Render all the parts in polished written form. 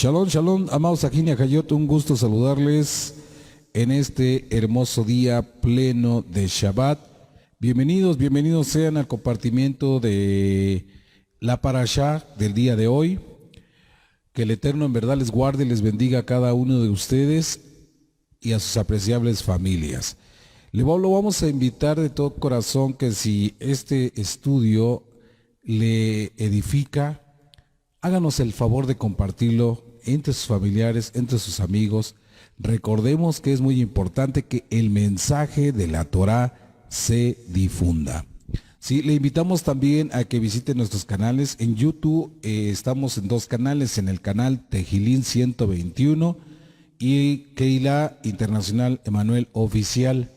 Shalom, shalom, amados Ajin y Ajayot, un gusto saludarles en este hermoso día pleno de Shabbat. Bienvenidos sean al compartimiento de la parashá del día de hoy. Que el Eterno en verdad les guarde y les bendiga a cada uno de ustedes y a sus apreciables familias. Lo vamos a invitar de todo corazón que si este estudio le edifica, háganos el favor de compartirlo entre sus familiares, entre sus amigos. Recordemos que es muy importante que el mensaje de la Torá se difunda. Sí, le invitamos también a que visite nuestros canales. En YouTube estamos en dos canales, en el canal Tejilín 121 y Keilah Internacional Emanuel Oficial.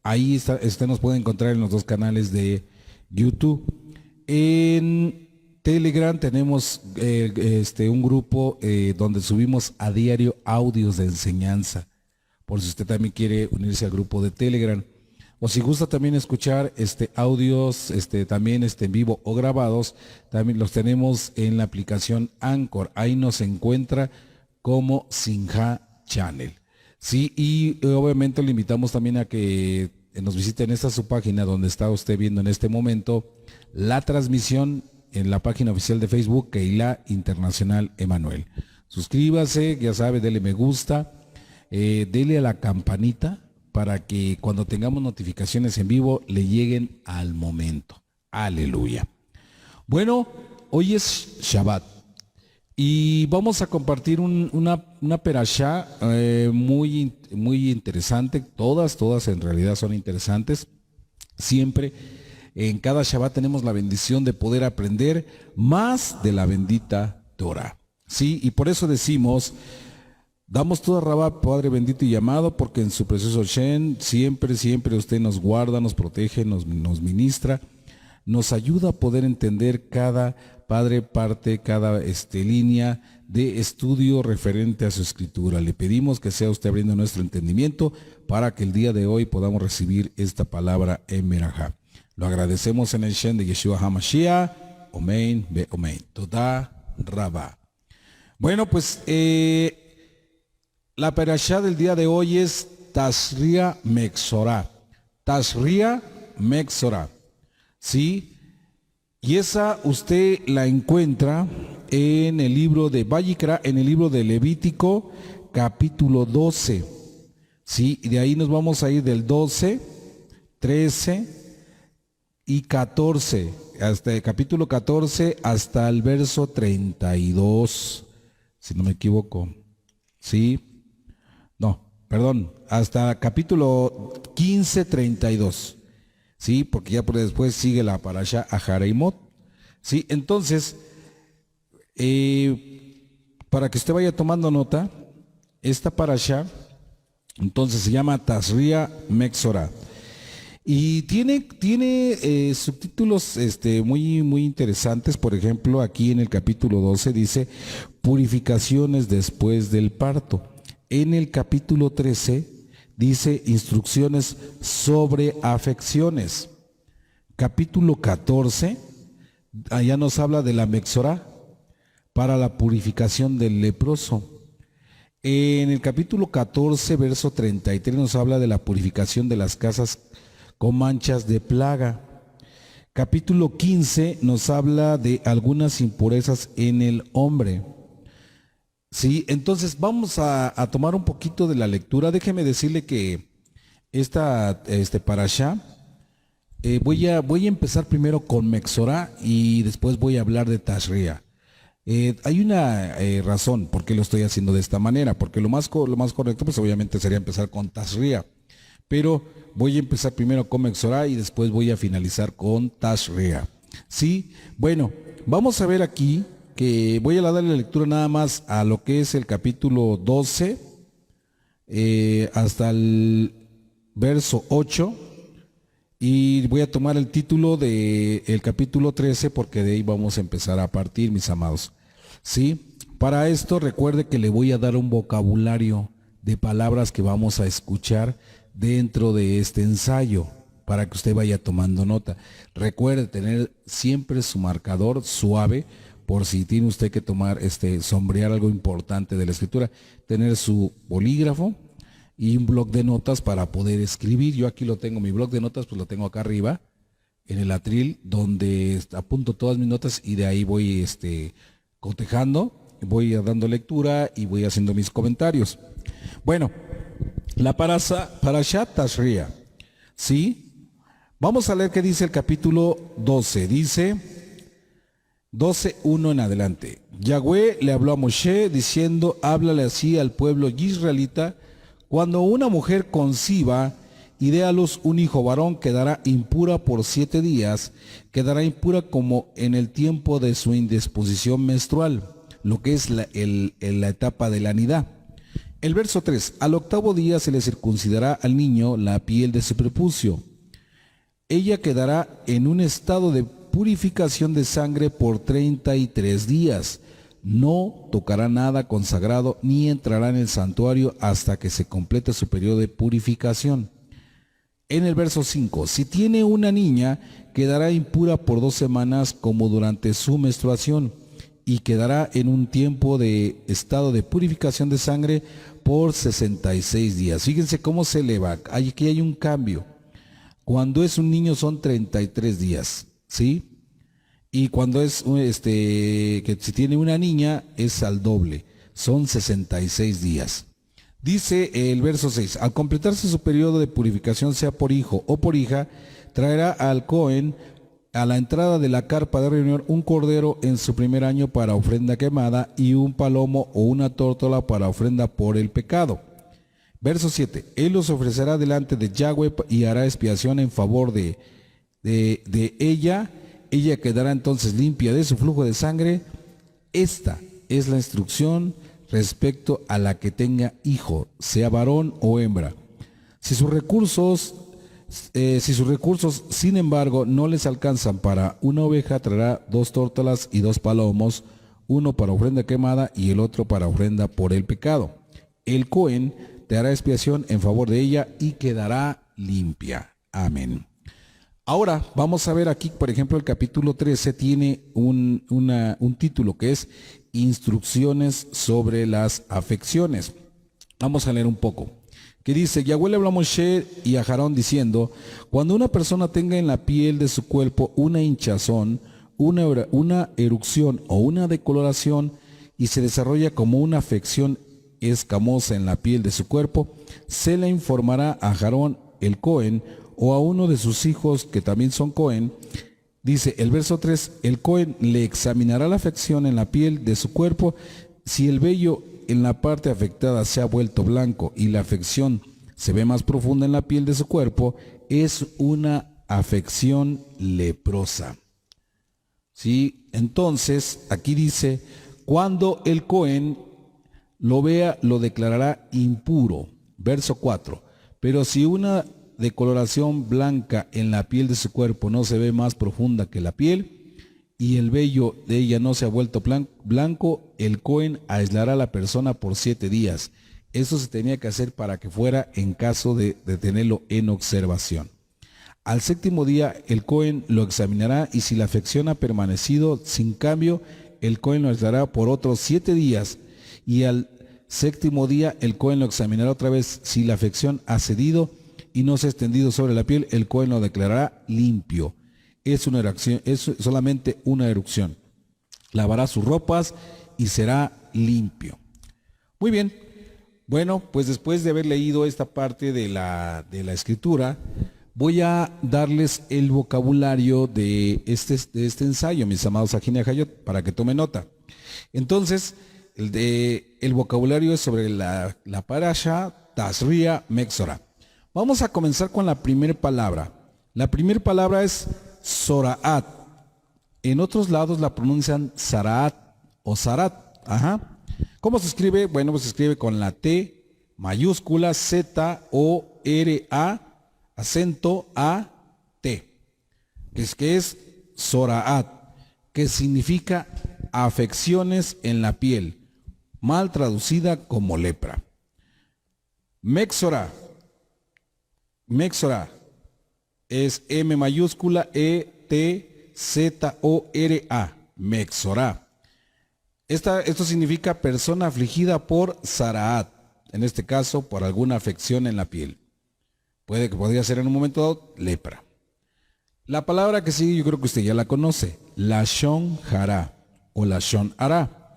Ahí usted nos puede encontrar en los dos canales de YouTube. En Telegram tenemos un grupo donde subimos a diario audios de enseñanza, por si usted también quiere unirse al grupo de Telegram. O si gusta también escuchar audios también en vivo o grabados, también los tenemos en la aplicación Anchor. Ahí nos encuentra como Sinja Channel. Sí, y obviamente le invitamos también a que nos visite en esta su página donde está usted viendo en este momento la transmisión en la página oficial de Facebook, Keilah Internacional Emanuel. Suscríbase, ya sabe, dele me gusta, dele a la campanita para que cuando tengamos notificaciones en vivo le lleguen al momento. Aleluya. Bueno, hoy es Shabbat y vamos a compartir una perashá muy interesante. Todas en realidad son interesantes. Siempre en cada Shabbat tenemos la bendición de poder aprender más de la bendita Torah. Sí, y por eso decimos, damos toda Rabá, Padre bendito y amado, porque en su precioso Shen siempre usted nos guarda, nos protege, nos ministra, nos ayuda a poder entender cada parte, cada línea de estudio referente a su escritura. Le pedimos que sea usted abriendo nuestro entendimiento para que el día de hoy podamos recibir esta palabra en Merajá. Lo agradecemos en el Shen de Yeshua HaMashiach. Omein be omein. Toda Rabá. Bueno, pues la perashá del día de hoy es Tashria Mexorá. Tashria Mexorá. ¿Sí? Y esa usted la encuentra en el libro de Vayikra, en el libro de Levítico, capítulo 12. ¿Sí? Y de ahí nos vamos a ir del 12, 13 y 14, hasta el capítulo 14 hasta el verso 32, si no me equivoco. ¿Sí? No, perdón, hasta capítulo 15, 32. ¿Sí? Porque ya por después sigue la parashá Ahareimot. ¿Sí? Entonces, para que usted vaya tomando nota, esta parashá, entonces se llama Tashria Mexorá. Y tiene subtítulos muy interesantes. Por ejemplo, aquí en el capítulo 12 dice purificaciones después del parto. En el capítulo 13 dice instrucciones sobre afecciones. Capítulo 14, allá nos habla de la Mexorá para la purificación del leproso. En el capítulo 14, verso 33 nos habla de la purificación de las casas con manchas de plaga. Capítulo 15 nos habla de algunas impurezas en el hombre. Sí, entonces vamos a tomar un poquito de la lectura. Déjeme decirle que esta parashá, voy a empezar primero con Mexorá y después voy a hablar de Tashria. Hay una razón por qué lo estoy haciendo de esta manera, porque lo más correcto pues obviamente sería empezar con Tashria, pero voy a empezar primero con Mexorá y después voy a finalizar con Tashria. Sí, bueno, vamos a ver aquí que voy a darle lectura nada más a lo que es el capítulo 12 hasta el verso 8 y voy a tomar el título del capítulo 13 porque de ahí vamos a empezar a partir, mis amados. ¿Sí? Para esto recuerde que le voy a dar un vocabulario de palabras que vamos a escuchar dentro de este ensayo para que usted vaya tomando nota. Recuerde tener siempre su marcador suave por si tiene usted que tomar, sombrear algo importante de la escritura, tener su bolígrafo y un bloc de notas para poder escribir. Yo aquí lo tengo, mi bloc de notas, pues lo tengo acá arriba, en el atril, donde apunto todas mis notas y de ahí voy cotejando, voy dando lectura y voy haciendo mis comentarios. Bueno, la Parashat Tashria, ¿sí? Vamos a leer qué dice el capítulo 12. Dice 12:1 en adelante. Yahweh le habló a Moshe diciendo, háblale así al pueblo israelita: cuando una mujer conciba y dé a luz un hijo varón, quedará impura por 7 días, quedará impura como en el tiempo de su indisposición menstrual, lo que es la etapa de la nidá. El verso 3, al 8º día se le circuncidará al niño la piel de su prepucio. Ella quedará en un estado de purificación de sangre por 33 días. No tocará nada consagrado ni entrará en el santuario hasta que se complete su periodo de purificación. En el verso 5, si tiene una niña, quedará impura por 2 semanas como durante su menstruación, y quedará en un tiempo de estado de purificación de sangre por 66 días. Fíjense cómo se eleva. Aquí hay un cambio. Cuando es un niño son 33 días, ¿sí? Y cuando es, que si tiene una niña, es al doble, son 66 días. Dice el verso 6, al completarse su periodo de purificación, sea por hijo o por hija, traerá al Cohen a la entrada de la carpa de reunión un cordero en su primer año para ofrenda quemada y un palomo o una tórtola para ofrenda por el pecado. Verso 7, él los ofrecerá delante de Yahweh y hará expiación en favor de ella. Ella quedará entonces limpia de su flujo de sangre. Esta es la instrucción respecto a la que tenga hijo, sea varón o hembra. Si sus recursos, sin embargo, no les alcanzan para una oveja, traerá 2 tórtolas y 2 palomos, uno para ofrenda quemada y el otro para ofrenda por el pecado. El Cohen te hará expiación en favor de ella y quedará limpia. Amén. Ahora vamos a ver aquí, por ejemplo, el capítulo 13 tiene un título que es Instrucciones sobre las afecciones. Vamos a leer un poco. Que dice, Yahweh le habló a Moshe y a Aarón diciendo, cuando una persona tenga en la piel de su cuerpo una hinchazón, una erupción o una decoloración y se desarrolla como una afección escamosa en la piel de su cuerpo, se le informará a Aarón el Cohen o a uno de sus hijos que también son Cohen. Dice el verso 3, el Cohen le examinará la afección en la piel de su cuerpo. Si el vello en la parte afectada se ha vuelto blanco y la afección se ve más profunda en la piel de su cuerpo, es una afección leprosa. ¿Sí? Entonces, aquí dice, cuando el Cohen lo vea, lo declarará impuro. Verso 4, pero si una de coloración blanca en la piel de su cuerpo no se ve más profunda que la piel y el vello de ella no se ha vuelto blanco, el Cohen aislará a la persona por 7 días. Eso se tenía que hacer para que fuera en caso de tenerlo en observación. Al 7º día el Cohen lo examinará y si la afección ha permanecido sin cambio, el Cohen lo aislará por otros 7 días y al 7º día el Cohen lo examinará otra vez. Si la afección ha cedido y no se ha extendido sobre la piel, el Cohen lo declarará limpio. Es una erupción, es solamente una erupción. Lavará sus ropas y será limpio. Muy bien. Bueno, pues después de haber leído esta parte de la escritura, voy a darles el vocabulario de este ensayo, mis amados Ajine Hayot, para que tomen nota. Entonces, el vocabulario es sobre la parasha Tashria Mexora. Vamos a comenzar con la primera palabra. La primera palabra es Zoraat. En otros lados la pronuncian Zaraat o Zarat. Ajá. ¿Cómo se escribe? Bueno, pues se escribe con la T mayúscula, Z, O, R, A, acento A, T. Que es Zoraat, que significa afecciones en la piel, mal traducida como lepra. Mexora es M mayúscula, E, T, Z, O, R, A. Mexora. Esto significa persona afligida por Saraat, en este caso por alguna afección en la piel. Podría ser en un momento dado lepra. La palabra que sigue yo creo que usted ya la conoce, Lashon Hara o Lashon Hara,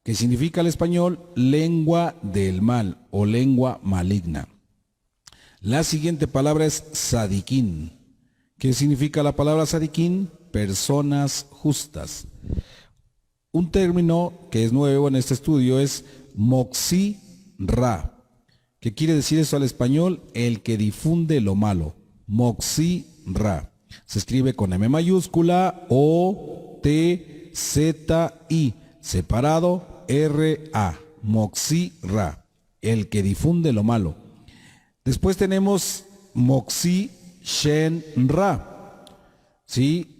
que significa al español lengua del mal o lengua maligna. La siguiente palabra es Sadiquín. ¿Qué significa la palabra Sadiquín? Personas justas. Un término que es nuevo en este estudio es Moxi Ra. ¿Qué quiere decir eso al español? El que difunde lo malo. Moxi Ra. Se escribe con M mayúscula, O, T, Z, I, separado, R, A. Moxi Ra. El que difunde lo malo. Después tenemos Moxi Shen Ra. ¿Sí?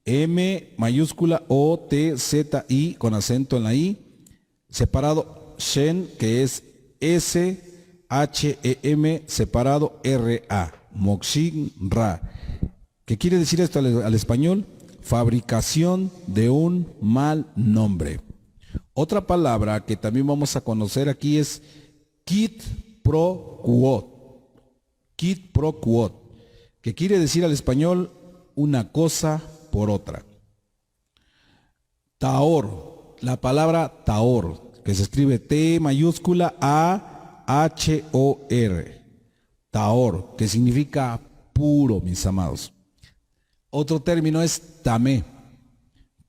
M mayúscula, O, T, Z, I, con acento en la I. Separado, Shen, que es S, H, E, M, separado, R, A. Moxi Ra. ¿Qué quiere decir esto al español? Fabricación de un mal nombre. Otra palabra que también vamos a conocer aquí es Kit Pro Quod. Kit Pro Quod. ¿Qué quiere decir al español? Una cosa por otra. Taor. La palabra Taor, que se escribe T mayúscula A H O R. Taor, que significa puro, mis amados. Otro término es tamé.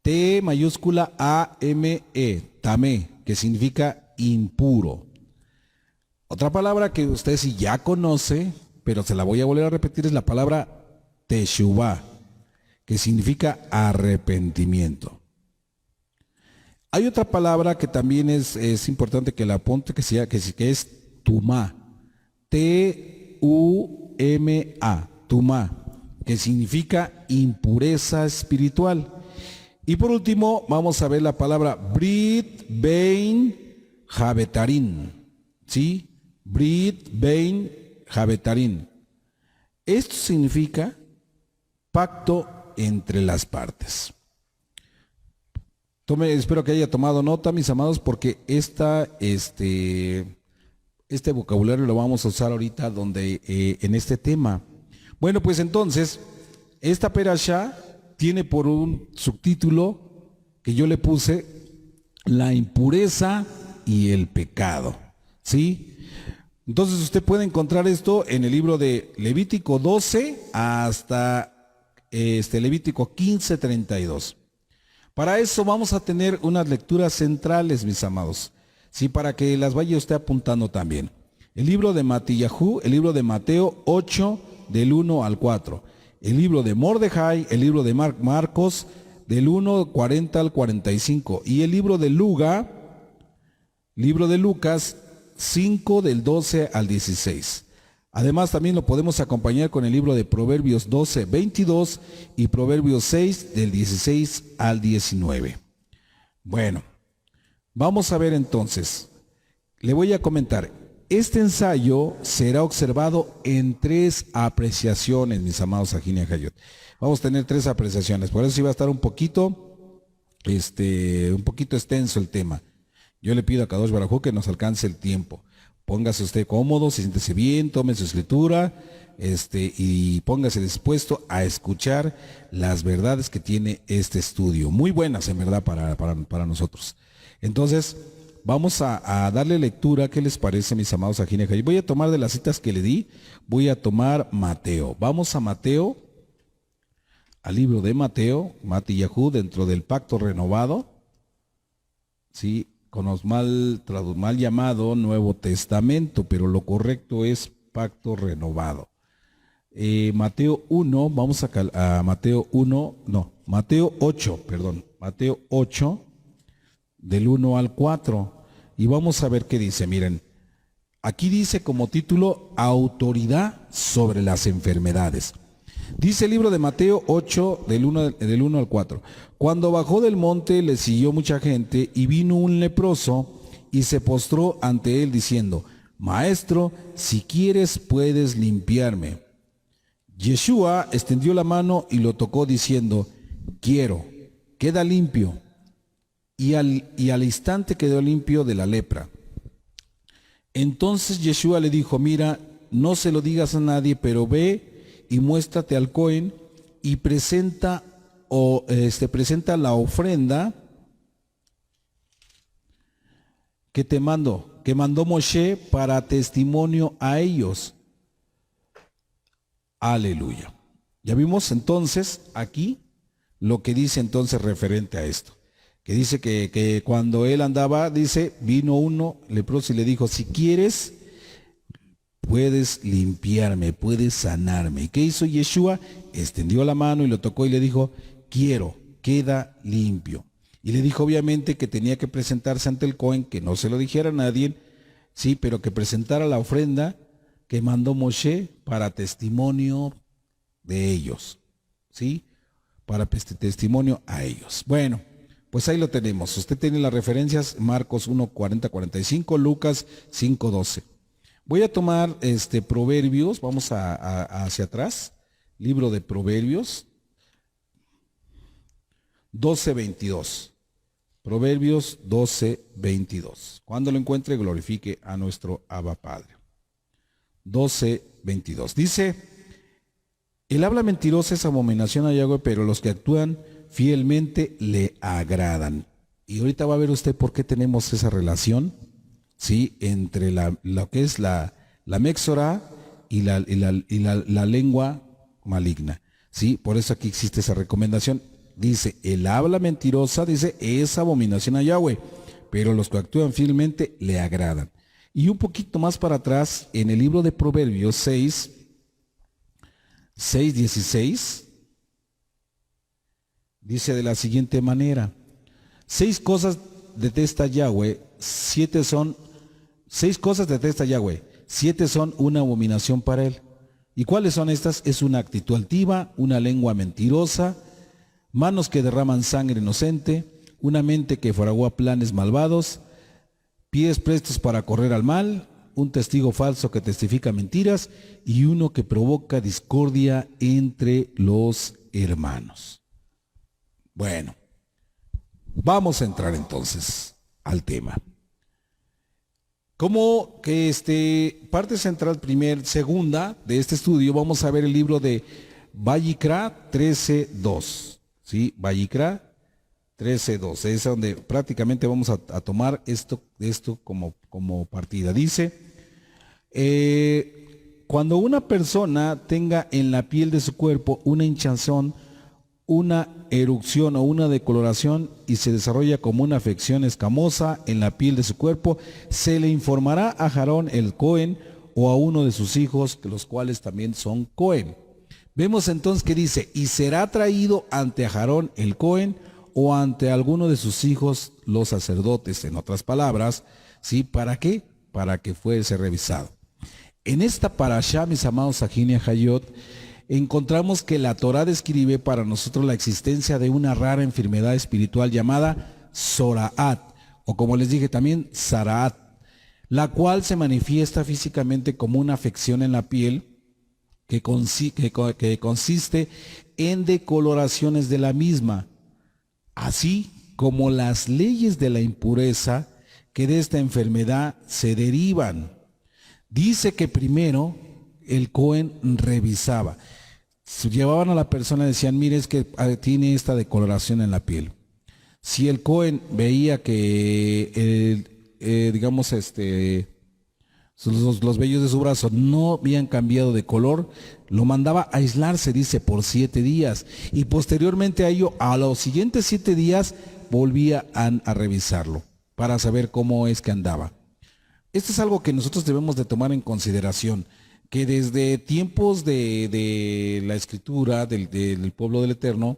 T mayúscula A-M-E. Tamé, que significa impuro. Otra palabra que usted sí ya conoce, pero se la voy a volver a repetir, es la palabra teshuvá, que significa arrepentimiento. Hay otra palabra que también es importante que la apunte, que es tumá. T-U-M-A. Tumá, que significa impureza espiritual. Y por último, vamos a ver la palabra Brit Bein Javetarín. ¿Sí? Brit Bein Javetarín. Esto significa pacto entre las partes. Espero que haya tomado nota, mis amados, porque este vocabulario lo vamos a usar ahorita en este tema. Bueno, pues entonces, esta perashá tiene por un subtítulo que yo le puse la impureza y el pecado, ¿sí? Entonces usted puede encontrar esto en el libro de Levítico 12 hasta Levítico 15:32. Para eso vamos a tener unas lecturas centrales, mis amados, ¿sí? Para que las vaya usted apuntando también. El libro de Matillahu, el libro de Mateo 8, del 1 al 4. El libro de Mordejai, el libro de Marcos, del 1:40 al 45. Y el libro de Lucas, 5, del 12 al 16. Además, también lo podemos acompañar con el libro de Proverbios 12:22 y Proverbios 6, del 16 al 19. Bueno, vamos a ver entonces. Le voy a comentar. Este ensayo será observado en 3 apreciaciones, mis amados Ajín y Ajayot. Vamos a tener 3 apreciaciones, por eso sí va a estar un poquito extenso el tema. Yo le pido a Kadosh Baruj Hu que nos alcance el tiempo. Póngase usted cómodo, siéntese bien, tome su escritura, y póngase dispuesto a escuchar las verdades que tiene este estudio. Muy buenas, en verdad, para nosotros. Entonces, vamos a darle lectura. ¿Qué les parece, mis amados Ajín y Ajayot? Voy a tomar de las citas que le di, voy a tomar Mateo. Vamos a Mateo, al libro de Mateo, Matillahu, dentro del Pacto Renovado, ¿sí? Con los mal llamado Nuevo Testamento, pero lo correcto es Pacto Renovado. Mateo 1, vamos a Mateo 8, Mateo 8, del 1 al 4. Y vamos a ver qué dice. Miren, aquí dice como título, autoridad sobre las enfermedades. Dice el libro de Mateo 8, del 1 al 4. Cuando bajó del monte le siguió mucha gente y vino un leproso y se postró ante él diciendo, Maestro, si quieres puedes limpiarme. Yeshua extendió la mano y lo tocó diciendo, quiero, queda limpio. y al instante quedó limpio de la lepra. Entonces Yeshua le dijo, mira, no se lo digas a nadie, pero ve y muéstrate al Cohen y presenta la ofrenda que mandó Moshe para testimonio a ellos. Aleluya. Ya vimos entonces aquí lo que dice entonces referente a esto. Que dice que cuando él andaba, dice, vino uno leproso y le dijo, si quieres, puedes limpiarme, puedes sanarme. ¿Y qué hizo Yeshua? Extendió la mano y lo tocó y le dijo, quiero, queda limpio. Y le dijo obviamente que tenía que presentarse ante el Cohen, que no se lo dijera a nadie, sí, pero que presentara la ofrenda que mandó Moshe para testimonio de ellos, ¿sí? Para testimonio a ellos. Bueno, pues ahí lo tenemos. Usted tiene las referencias, Marcos 1:40-45, Lucas 5:12. Voy a tomar Proverbios, vamos hacia atrás, libro de Proverbios 12:22. Proverbios 12:22. Cuando lo encuentre, glorifique a nuestro Abba Padre. 12:22. Dice, el habla mentirosa es abominación a Yahweh, pero los que actúan fielmente le agradan. Y ahorita va a ver usted por qué tenemos esa relación, ¿sí? Entre lo que es la Mexorá y la lengua maligna, ¿sí? Por eso aquí existe esa recomendación. Dice, el habla mentirosa, dice, es abominación a Yahweh, pero los que actúan fielmente le agradan. Y un poquito más para atrás, en el libro de Proverbios 6:16, dice de la siguiente manera, 6 cosas detesta Yahweh, 7 son una abominación para él. ¿Y cuáles son estas? Es una actitud altiva, una lengua mentirosa, manos que derraman sangre inocente, una mente que fragua planes malvados, pies prestos para correr al mal, un testigo falso que testifica mentiras y uno que provoca discordia entre los hermanos. Bueno, vamos a entrar entonces al tema. Como que parte central, segunda de este estudio, vamos a ver el libro de Vayikra 13:2. ¿Sí? Vayikra 13:2. Es donde prácticamente vamos a tomar esto como partida. Dice, cuando una persona tenga en la piel de su cuerpo una hinchazón, una erupción o una decoloración y se desarrolla como una afección escamosa en la piel de su cuerpo, se le informará a Aarón el Cohen o a uno de sus hijos, los cuales también son Cohen. Vemos entonces que dice, y será traído ante Aarón el Cohen o ante alguno de sus hijos los sacerdotes, en otras palabras, ¿sí? ¿Para qué? Para que fuese revisado. En esta parashá, mis amados Ajinia Hayot, encontramos que la Torá describe para nosotros la existencia de una rara enfermedad espiritual llamada Zoraat, o como les dije también, Zaraat, la cual se manifiesta físicamente como una afección en la piel que consiste en decoloraciones de la misma, así como las leyes de la impureza que de esta enfermedad se derivan. Dice que primero el Cohen revisaba. Llevaban a la persona y decían, mire, es que tiene esta decoloración en la piel. Si el Cohen veía que, los vellos de su brazo no habían cambiado de color, lo mandaba a aislarse, dice, por 7 días. Y posteriormente a ello, a los siguientes 7 días, volvía a revisarlo para saber cómo es que andaba. Esto es algo que nosotros debemos de tomar en consideración, que desde tiempos de la escritura del pueblo del Eterno,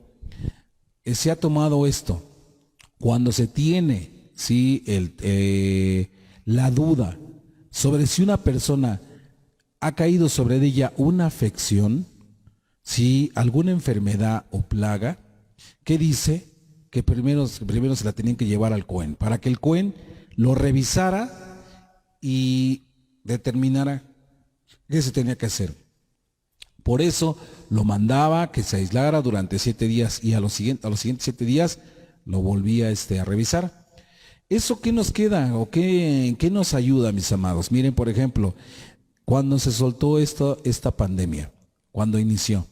se ha tomado esto. Cuando se tiene, ¿sí? La duda sobre si una persona ha caído sobre ella una afección, si alguna enfermedad o plaga, ¿qué dice? Que primero se la tenían que llevar al Cohen, para que el Cohen lo revisara y determinara qué se tenía que hacer. Por eso lo mandaba que se aislara durante 7 días y a los siguientes 7 días lo volví a revisar. ¿Eso qué nos queda o en qué nos ayuda, mis amados? Miren, por ejemplo, cuando se soltó esta pandemia, cuando inició,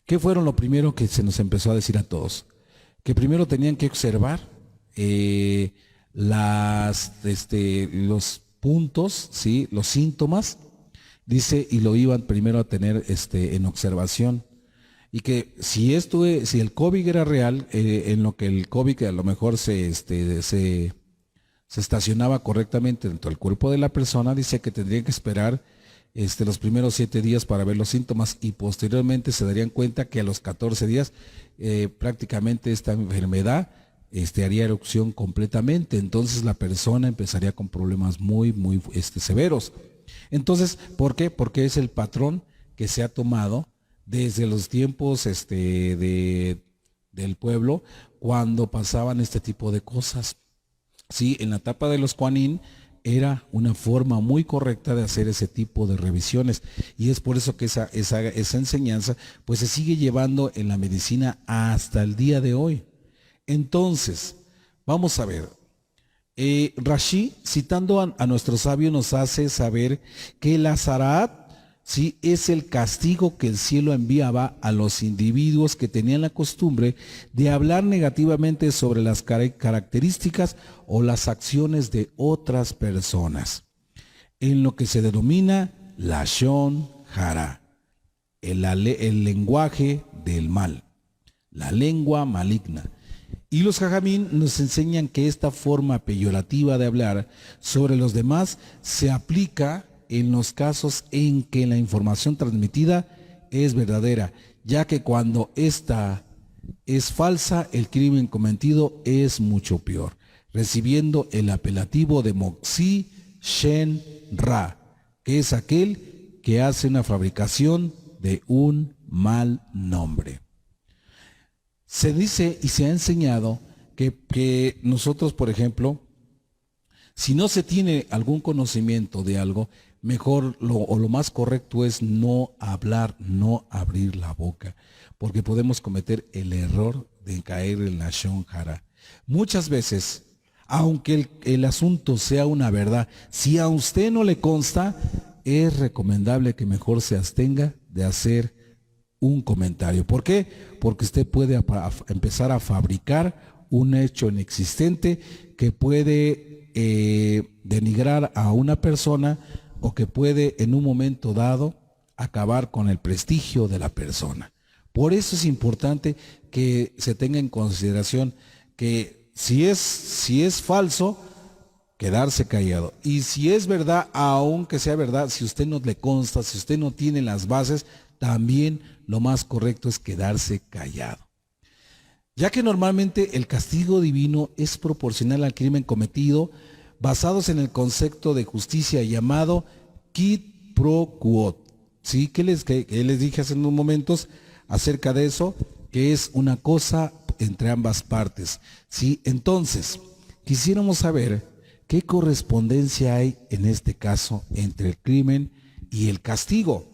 ¿qué fueron lo primero que se nos empezó a decir a todos? Que primero tenían que observar los puntos, ¿sí? Los síntomas, dice, y lo iban primero a tener en observación. Y que si el COVID era real, en lo que el COVID a lo mejor se estacionaba correctamente dentro del cuerpo de la persona, dice que tendrían que esperar los primeros 7 días para ver los síntomas y posteriormente se darían cuenta que a los 14 días prácticamente esta enfermedad haría erupción completamente. Entonces la persona empezaría con problemas muy, muy severos. Entonces, ¿por qué? Porque es el patrón que se ha tomado desde los tiempos del pueblo, cuando pasaban este tipo de cosas. Sí, en la etapa de los Kuan-Yin era una forma muy correcta de hacer ese tipo de revisiones, y es por eso que esa enseñanza pues se sigue llevando en la medicina hasta el día de hoy. Entonces, vamos a ver, Rashi, citando a nuestro sabio, nos hace saber que el Azarat, ¿sí?, es el castigo que el cielo enviaba a los individuos que tenían la costumbre de hablar negativamente sobre las características o las acciones de otras personas, en lo que se denomina Lashon Hara, el lenguaje del mal, la lengua maligna. Y los jajamín nos enseñan que esta forma peyorativa de hablar sobre los demás se aplica en los casos en que la información transmitida es verdadera, ya que cuando esta es falsa, el crimen cometido es mucho peor, recibiendo el apelativo de Moxi Shen Ra, que es aquel que hace una fabricación de un mal nombre. Se dice y se ha enseñado que nosotros, por ejemplo, si no se tiene algún conocimiento de algo, mejor lo más correcto es no hablar, no abrir la boca, porque podemos cometer el error de caer en la Lashon Hara. Muchas veces, aunque el asunto sea una verdad, si a usted no le consta, es recomendable que mejor se abstenga de hacer un comentario. ¿Por qué? Porque usted puede empezar a fabricar un hecho inexistente que puede denigrar a una persona, o que puede en un momento dado acabar con el prestigio de la persona. Por eso es importante que se tenga en consideración que si es falso, quedarse callado. Y si es verdad, aunque sea verdad, si usted no le consta, si usted no tiene las bases, también lo más correcto es quedarse callado. Ya que normalmente el castigo divino es proporcional al crimen cometido, basados en el concepto de justicia llamado quid pro quo. ¿Sí? Que les dije hace unos momentos acerca de eso, que es una cosa entre ambas partes. ¿Sí? Entonces, quisiéramos saber qué correspondencia hay en este caso entre el crimen y el castigo.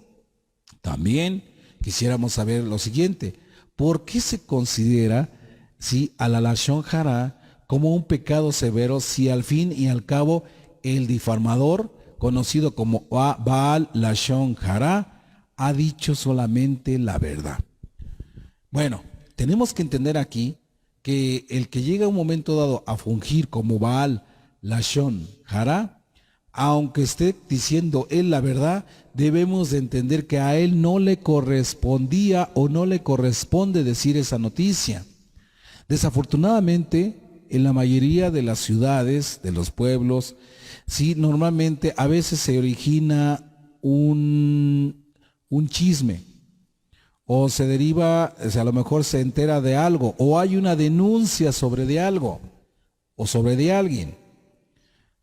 También quisiéramos saber lo siguiente: ¿por qué se considera, ¿sí?, a la Lashon Hara como un pecado severo si al fin y al cabo el difamador, conocido como Baal Lashon Hara, ha dicho solamente la verdad? Bueno, tenemos que entender aquí que el que llega a un momento dado a fungir como Baal Lashon Hara, aunque esté diciendo él la verdad, debemos de entender que a él no le correspondía o no le corresponde decir esa noticia. Desafortunadamente, en la mayoría de las ciudades, de los pueblos, sí, normalmente a veces se origina un chisme, o se deriva, o sea, a lo mejor se entera de algo, o hay una denuncia sobre de algo, o sobre de alguien.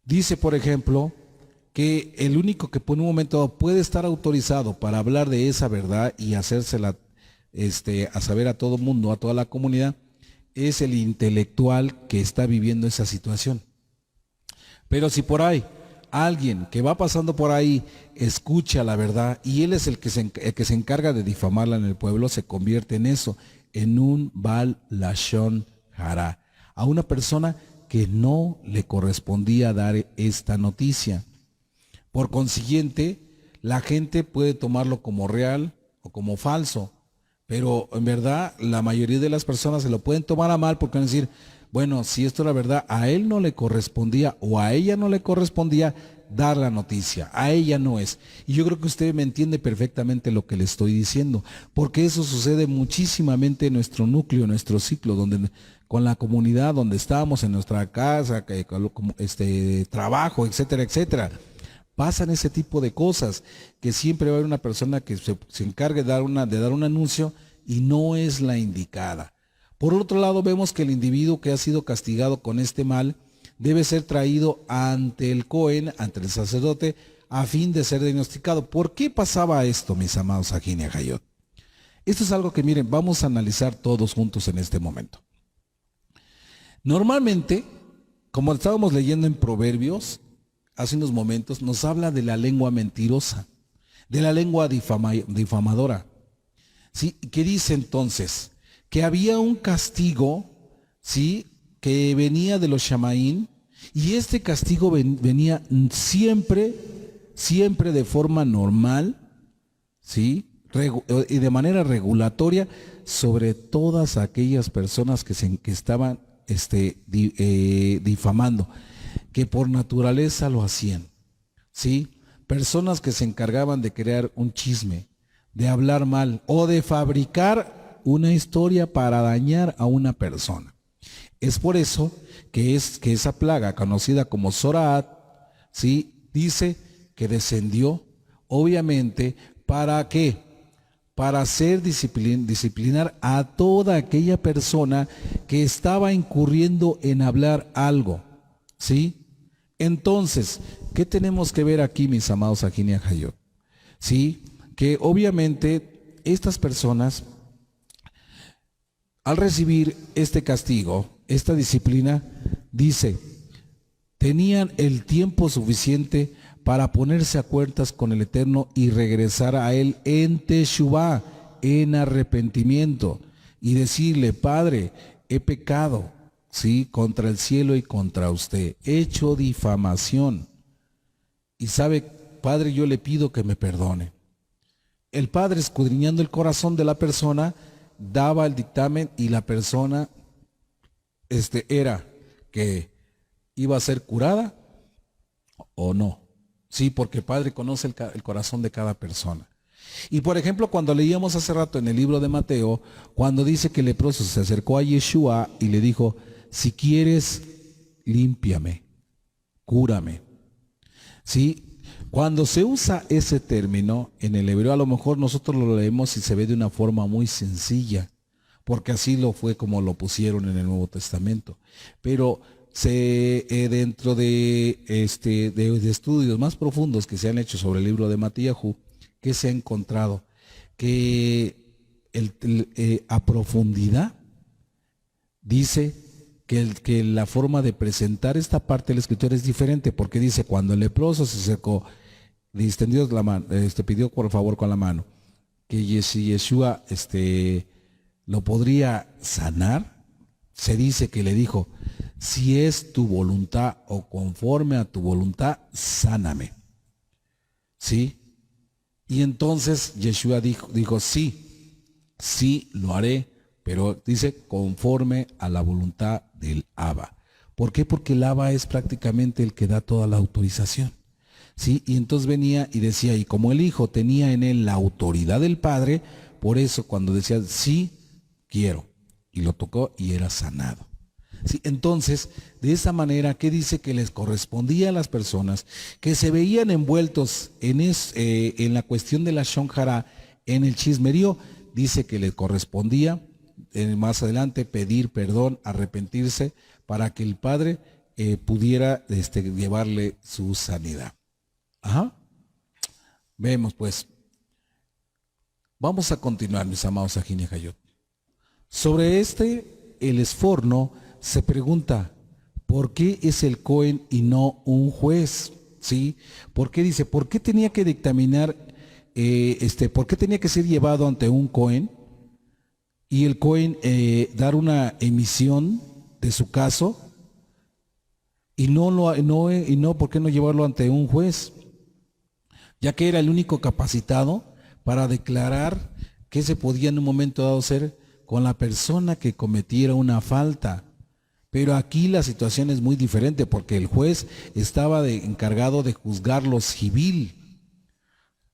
Dice, por ejemplo, que el único que por un momento dado puede estar autorizado para hablar de esa verdad y hacérsela a saber a todo mundo, a toda la comunidad, es el intelectual que está viviendo esa situación. Pero si por ahí alguien que va pasando por ahí escucha la verdad y él es el que se encarga de difamarla en el pueblo, se convierte en eso, en un Baal Lashon Hara. a una persona que no le correspondía dar esta noticia. Por consiguiente, la gente puede tomarlo como real o como falso, pero en verdad la mayoría de las personas se lo pueden tomar a mal porque van a decir, bueno, si esto era verdad, a él no le correspondía o a ella no le correspondía dar la noticia, a ella no es. Y yo creo que usted me entiende perfectamente lo que le estoy diciendo, porque eso sucede muchísimamente en nuestro núcleo, en nuestro ciclo, donde con la comunidad, donde estamos, en nuestra casa, trabajo, etcétera, etcétera. Pasan ese tipo de cosas, que siempre va a haber una persona que se encargue de dar un anuncio y no es la indicada. Por otro lado, vemos que el individuo que ha sido castigado con este mal debe ser traído ante el Cohen, ante el sacerdote, a fin de ser diagnosticado. ¿Por qué pasaba esto, mis amados Ajin y Ajayot? Esto es algo que, miren, vamos a analizar todos juntos en este momento. Normalmente, como estábamos leyendo en Proverbios, hace unos momentos, nos habla de la lengua mentirosa, de la lengua difamadora. ¿Sí? ¿Qué dice entonces? Que había un castigo, ¿sí?, que venía de los Shamaín, y este castigo venía siempre de forma normal, ¿sí?, y de manera regulatoria sobre todas aquellas personas que estaban difamando, que por naturaleza lo hacían, ¿sí? Personas que se encargaban de crear un chisme, de hablar mal o de fabricar una historia para dañar a una persona. Es por eso que esa plaga conocida como Zoraat, ¿sí?, dice que descendió, obviamente, ¿para qué? Para hacer disciplinar a toda aquella persona que estaba incurriendo en hablar algo, ¿sí? Entonces, ¿qué tenemos que ver aquí, mis amados Ajin y Ajayot? ¿Sí? Que obviamente estas personas, al recibir este castigo, esta disciplina, dice, tenían el tiempo suficiente para ponerse a cuentas con el Eterno y regresar a Él en Teshuvá, en arrepentimiento, y decirle, Padre, he pecado, ¿sí?, contra el cielo y contra usted, he hecho difamación, y sabe, Padre, yo le pido que me perdone. El Padre, escudriñando el corazón de la persona, daba el dictamen y la persona era que iba a ser curada o no. Sí, porque el Padre conoce el corazón de cada persona. Y por ejemplo, cuando leíamos hace rato en el libro de Mateo, cuando dice que el leproso se acercó a Yeshua y le dijo, si quieres, límpiame, cúrame. ¿Sí? Cuando se usa ese término en el hebreo, a lo mejor nosotros lo leemos y se ve de una forma muy sencilla, porque así lo fue como lo pusieron en el Nuevo Testamento. Pero dentro de estudios más profundos que se han hecho sobre el libro de Matíyahu, que se ha encontrado que a profundidad dice que la forma de presentar esta parte de la escritura es diferente, porque dice, cuando el leproso se acercó, extendió la mano, pidió por favor con la mano, que Yeshua lo podría sanar, se dice que le dijo, si es tu voluntad o conforme a tu voluntad, sáname. ¿Sí? Y entonces Yeshua dijo, sí, lo haré, pero dice conforme a la voluntad del Abba. ¿Por qué? Porque el Abba es prácticamente el que da toda la autorización. ¿Sí? Y entonces venía y decía, y como el Hijo tenía en él la autoridad del Padre, por eso cuando decía, sí, quiero, y lo tocó y era sanado. ¿Sí? Entonces, de esa manera, ¿qué dice? Que les correspondía a las personas que se veían envueltos en la cuestión de la Shon Hara, en el chismerío, dice que les correspondía más adelante pedir perdón, arrepentirse, para que el Padre pudiera llevarle su sanidad. Ajá. Vemos pues. Vamos a continuar, mis amados Ajin y Ajayot. Sobre el esforno se pregunta, ¿por qué es el Cohen y no un juez? ¿Sí? ¿Por qué dice, por qué tenía que dictaminar, por qué tenía que ser llevado ante un Cohen y el Cohen dar una emisión, de su caso y no, ¿por qué no llevarlo ante un juez? Ya que era el único capacitado para declarar qué se podía en un momento dado hacer con la persona que cometiera una falta. Pero aquí la situación es muy diferente porque el juez estaba encargado de juzgar lo civil,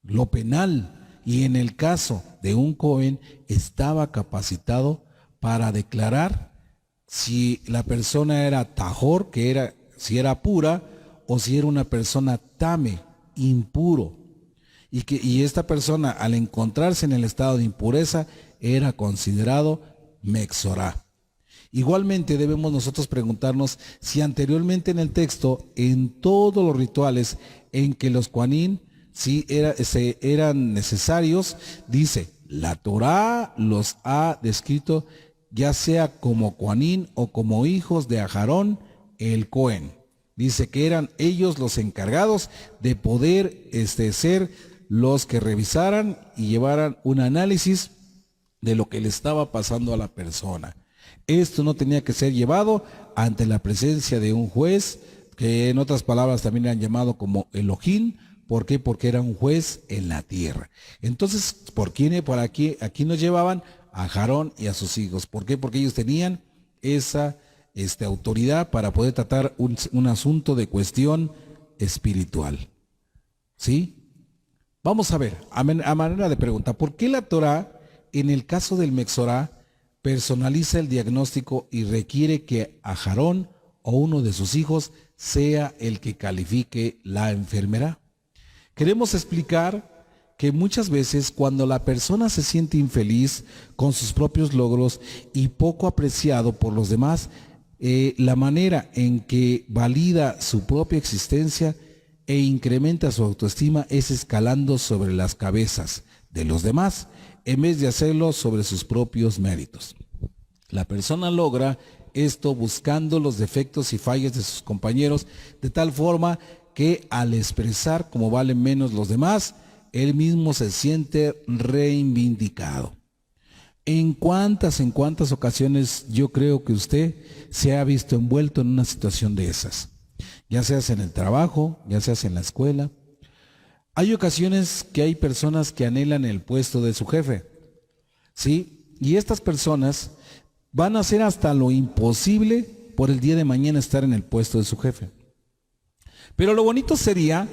lo penal, y en el caso de un Cohen estaba capacitado para declarar si la persona era tajor, si era pura, o si era una persona tame, impuro. Y esta persona, al encontrarse en el estado de impureza, era considerado Mexorá. Igualmente debemos nosotros preguntarnos si anteriormente en el texto, en todos los rituales en que los Kohanim eran necesarios, dice, la Torá los ha descrito ya sea como Kohanim o como hijos de Aharón el Cohen. Dice que eran ellos los encargados de poder ser los que revisaran y llevaran un análisis de lo que le estaba pasando a la persona. Esto no tenía que ser llevado ante la presencia de un juez, que en otras palabras también eran llamado como Elohim. ¿Por qué? Porque era un juez en la tierra. Entonces, ¿por aquí nos llevaban? A Aarón y a sus hijos. ¿Por qué? Porque ellos tenían esa autoridad para poder tratar un asunto de cuestión espiritual. ¿Sí? Vamos a ver, a manera de pregunta, ¿por qué la Torá, en el caso del Mexorá, personaliza el diagnóstico y requiere que Aarón o uno de sus hijos sea el que califique la enfermedad? Queremos explicar que muchas veces cuando la persona se siente infeliz con sus propios logros y poco apreciado por los demás, la manera en que valida su propia existencia e incrementa su autoestima es escalando sobre las cabezas de los demás, en vez de hacerlo sobre sus propios méritos. La persona logra esto buscando los defectos y fallas de sus compañeros, de tal forma que al expresar cómo valen menos los demás, él mismo se siente reivindicado. ¿En cuántas ocasiones yo creo que usted se ha visto envuelto en una situación de esas? Ya sea en el trabajo, ya sea en la escuela. Hay ocasiones que hay personas que anhelan el puesto de su jefe, ¿sí? Y estas personas van a hacer hasta lo imposible por el día de mañana estar en el puesto de su jefe. Pero lo bonito sería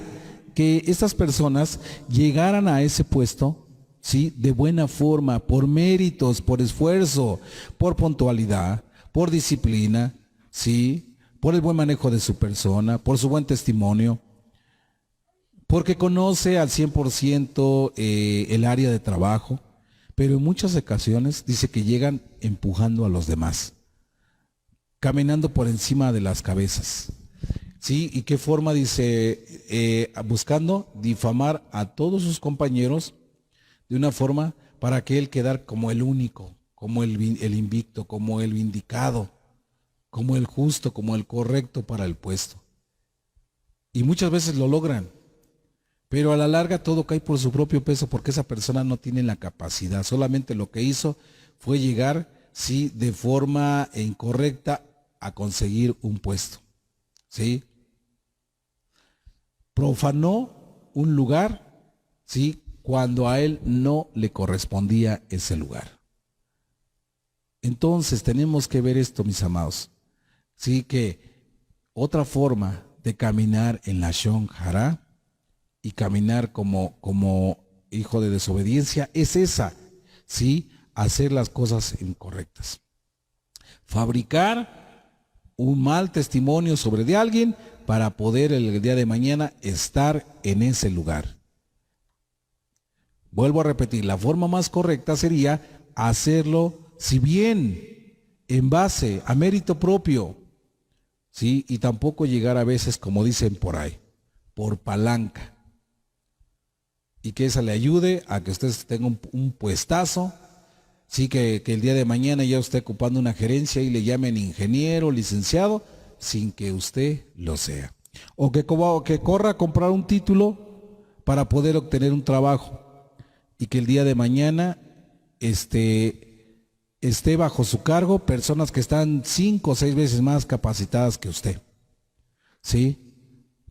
que estas personas llegaran a ese puesto, ¿sí? De buena forma, por méritos, por esfuerzo, por puntualidad, por disciplina, ¿sí? Por el buen manejo de su persona, por su buen testimonio, porque conoce al 100% el área de trabajo, pero en muchas ocasiones dice que llegan empujando a los demás, caminando por encima de las cabezas. ¿Sí? ¿Y qué forma? Dice, buscando difamar a todos sus compañeros de una forma para que él quedar como el único, como el invicto, como el vindicado, como el justo, como el correcto para el puesto. Y muchas veces lo logran, pero a la larga todo cae por su propio peso porque esa persona no tiene la capacidad. Solamente lo que hizo fue llegar, sí, de forma incorrecta a conseguir un puesto. ¿Sí? Profanó un lugar, ¿sí? Cuando a él no le correspondía ese lugar. Entonces tenemos que ver esto, mis amados. Sí, que otra forma de caminar en la Shon Hará y caminar como hijo de desobediencia es esa, ¿sí? Hacer las cosas incorrectas. Fabricar un mal testimonio sobre de alguien para poder el día de mañana estar en ese lugar. Vuelvo a repetir, la forma más correcta sería hacerlo, si bien en base a mérito propio, ¿sí? Y tampoco llegar a veces, como dicen por ahí, por palanca. Y que esa le ayude a que usted tenga un puestazo, sí, que el día de mañana ya esté ocupando una gerencia y le llamen ingeniero, licenciado, sin que usted lo sea. O que corra a comprar un título para poder obtener un trabajo y que el día de mañana esté bajo su cargo personas que están 5 o 6 veces más capacitadas que usted. ¿Sí?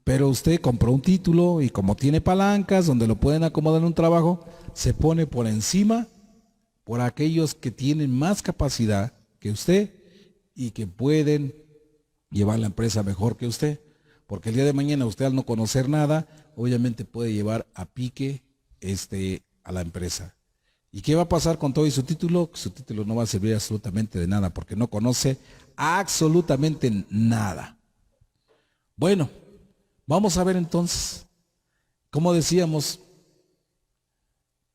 Pero usted compró un título y como tiene palancas donde lo pueden acomodar en un trabajo, se pone por encima por aquellos que tienen más capacidad que usted y que pueden llevar la empresa mejor que usted. Porque el día de mañana usted, al no conocer nada, obviamente puede llevar a pique a la empresa. ¿Y qué va a pasar con todo y su título? Su título no va a servir absolutamente de nada porque no conoce absolutamente nada. Bueno, vamos a ver entonces, como decíamos,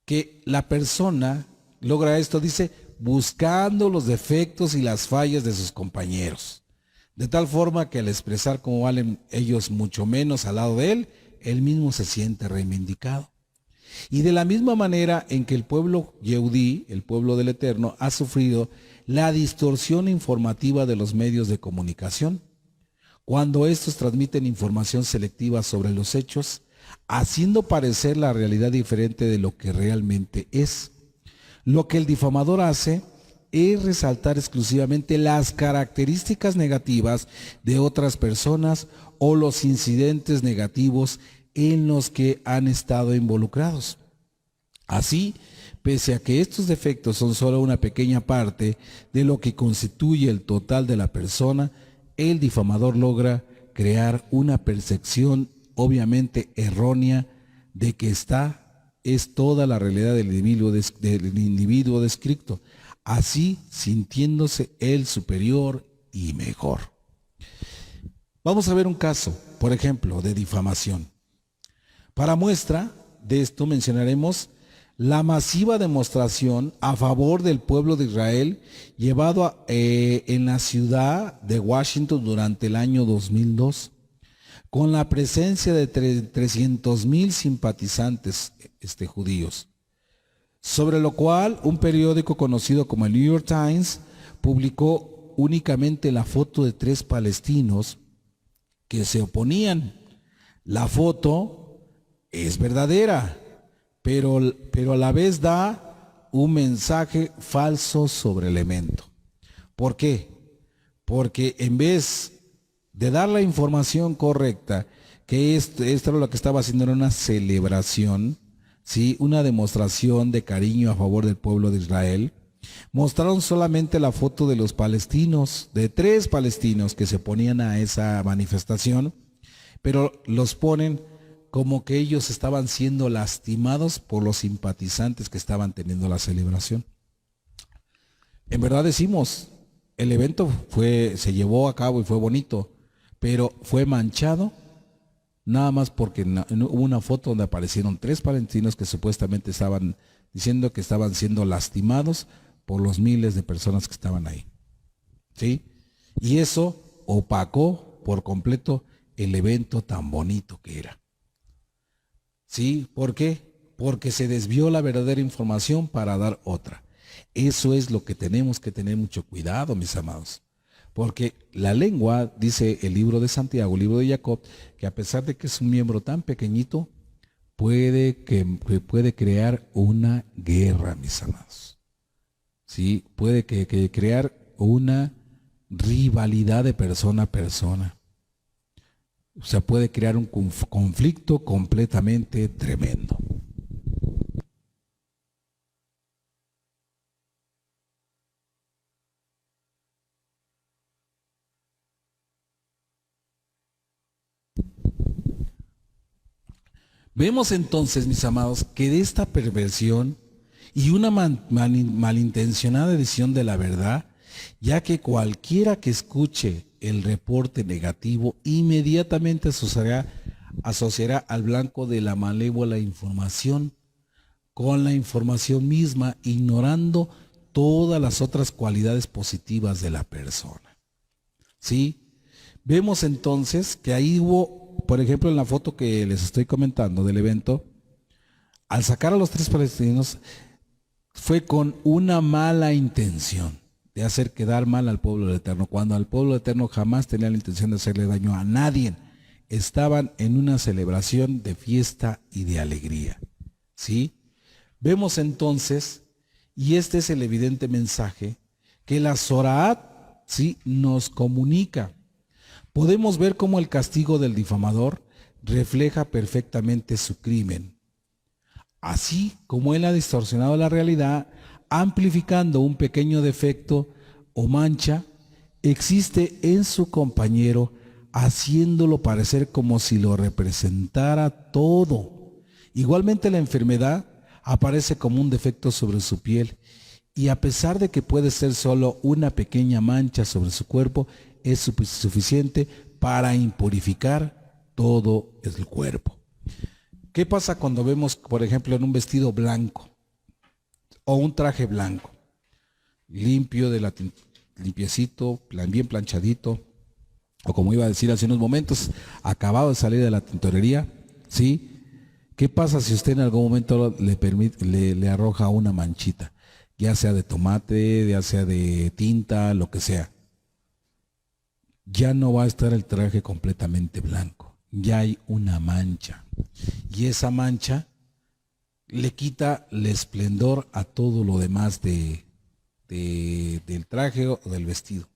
que la persona logra esto, dice, buscando los defectos y las fallas de sus compañeros, de tal forma que al expresar cómo valen ellos mucho menos al lado de él mismo se siente reivindicado. Y de la misma manera en que el pueblo Yehudí, el pueblo del Eterno, ha sufrido la distorsión informativa de los medios de comunicación, cuando estos transmiten información selectiva sobre los hechos, haciendo parecer la realidad diferente de lo que realmente es. Lo que el difamador hace es resaltar exclusivamente las características negativas de otras personas o los incidentes negativos en los que han estado involucrados. Así, pese a que estos defectos son solo una pequeña parte de lo que constituye el total de la persona, el difamador logra crear una percepción obviamente errónea de que es toda la realidad del individuo descrito, así sintiéndose él superior y mejor. Vamos a ver un caso, por ejemplo, de difamación. Para muestra de esto mencionaremos la masiva demostración a favor del pueblo de Israel llevado en la ciudad de Washington durante el año 2002, con la presencia de 300,000 simpatizantes judíos, sobre lo cual un periódico conocido como el New York Times publicó únicamente la foto de 3 palestinos que se oponían. La foto es verdadera, pero a la vez da un mensaje falso sobre el evento. ¿Por qué? Porque en vez de dar la información correcta, que esto era lo que estaba haciendo, era una celebración, ¿sí? Una demostración de cariño a favor del pueblo de Israel, mostraron solamente la foto de los palestinos, de 3 palestinos que se oponían a esa manifestación, pero los ponen como que ellos estaban siendo lastimados por los simpatizantes que estaban teniendo la celebración. En verdad decimos, el evento se llevó a cabo y fue bonito, pero fue manchado nada más porque hubo una foto donde aparecieron 3 palestinos que supuestamente estaban diciendo que estaban siendo lastimados por los miles de personas que estaban ahí. ¿Sí? Y eso opacó por completo el evento tan bonito que era. ¿Sí? ¿Por qué? Porque se desvió la verdadera información para dar otra. Eso es lo que tenemos que tener mucho cuidado, mis amados. Porque la lengua, dice el libro de Santiago, el libro de Jacob, que a pesar de que es un miembro tan pequeñito, puede crear una guerra, mis amados. ¿Sí? Puede crear una rivalidad de persona a persona. O sea, puede crear un conflicto completamente tremendo. Vemos entonces, mis amados, que de esta perversión y una malintencionada edición de la verdad, ya que cualquiera que escuche el reporte negativo inmediatamente asociará al blanco de la malévola información con la información misma, ignorando todas las otras cualidades positivas de la persona. ¿Sí? Vemos entonces que ahí hubo, por ejemplo, en la foto que les estoy comentando del evento, al sacar a los 3 palestinos, fue con una mala intención de hacer quedar mal al pueblo del Eterno, cuando al pueblo del Eterno jamás tenía la intención de hacerle daño a nadie. Estaban en una celebración de fiesta y de alegría. ¿Sí? Vemos entonces, y este es el evidente mensaje, que la Zoraat, ¿sí?, nos comunica. Podemos ver cómo el castigo del difamador refleja perfectamente su crimen, así como él ha distorsionado la realidad, amplificando un pequeño defecto o mancha, existe en su compañero, haciéndolo parecer como si lo representara todo. Igualmente la enfermedad aparece como un defecto sobre su piel, y a pesar de que puede ser solo una pequeña mancha sobre su cuerpo, es suficiente para impurificar todo el cuerpo. ¿Qué pasa cuando vemos, por ejemplo, en un vestido blanco o un traje blanco, limpio, limpiecito, bien planchadito, o como iba a decir hace unos momentos, acabado de salir de la tintorería, ¿sí? ¿Qué pasa si usted en algún momento le arroja una manchita, ya sea de tomate, ya sea de tinta, lo que sea? Ya no va a estar el traje completamente blanco, ya hay una mancha, y esa mancha le quita el esplendor a todo lo demás del traje o del vestido.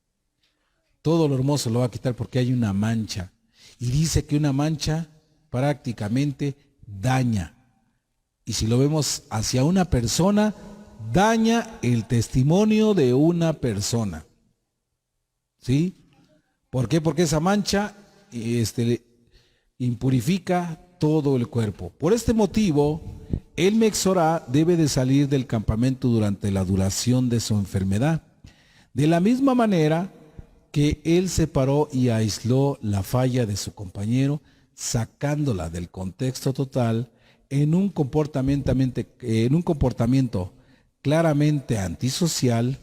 Todo lo hermoso lo va a quitar porque hay una mancha. Y dice que una mancha prácticamente daña. Y si lo vemos hacia una persona, daña el testimonio de una persona. ¿Sí? ¿Por qué? Porque esa mancha impurifica todo el cuerpo. Por este motivo, el Mexorá debe de salir del campamento durante la duración de su enfermedad. De la misma manera que él separó y aisló la falla de su compañero, sacándola del contexto total en un comportamiento claramente antisocial,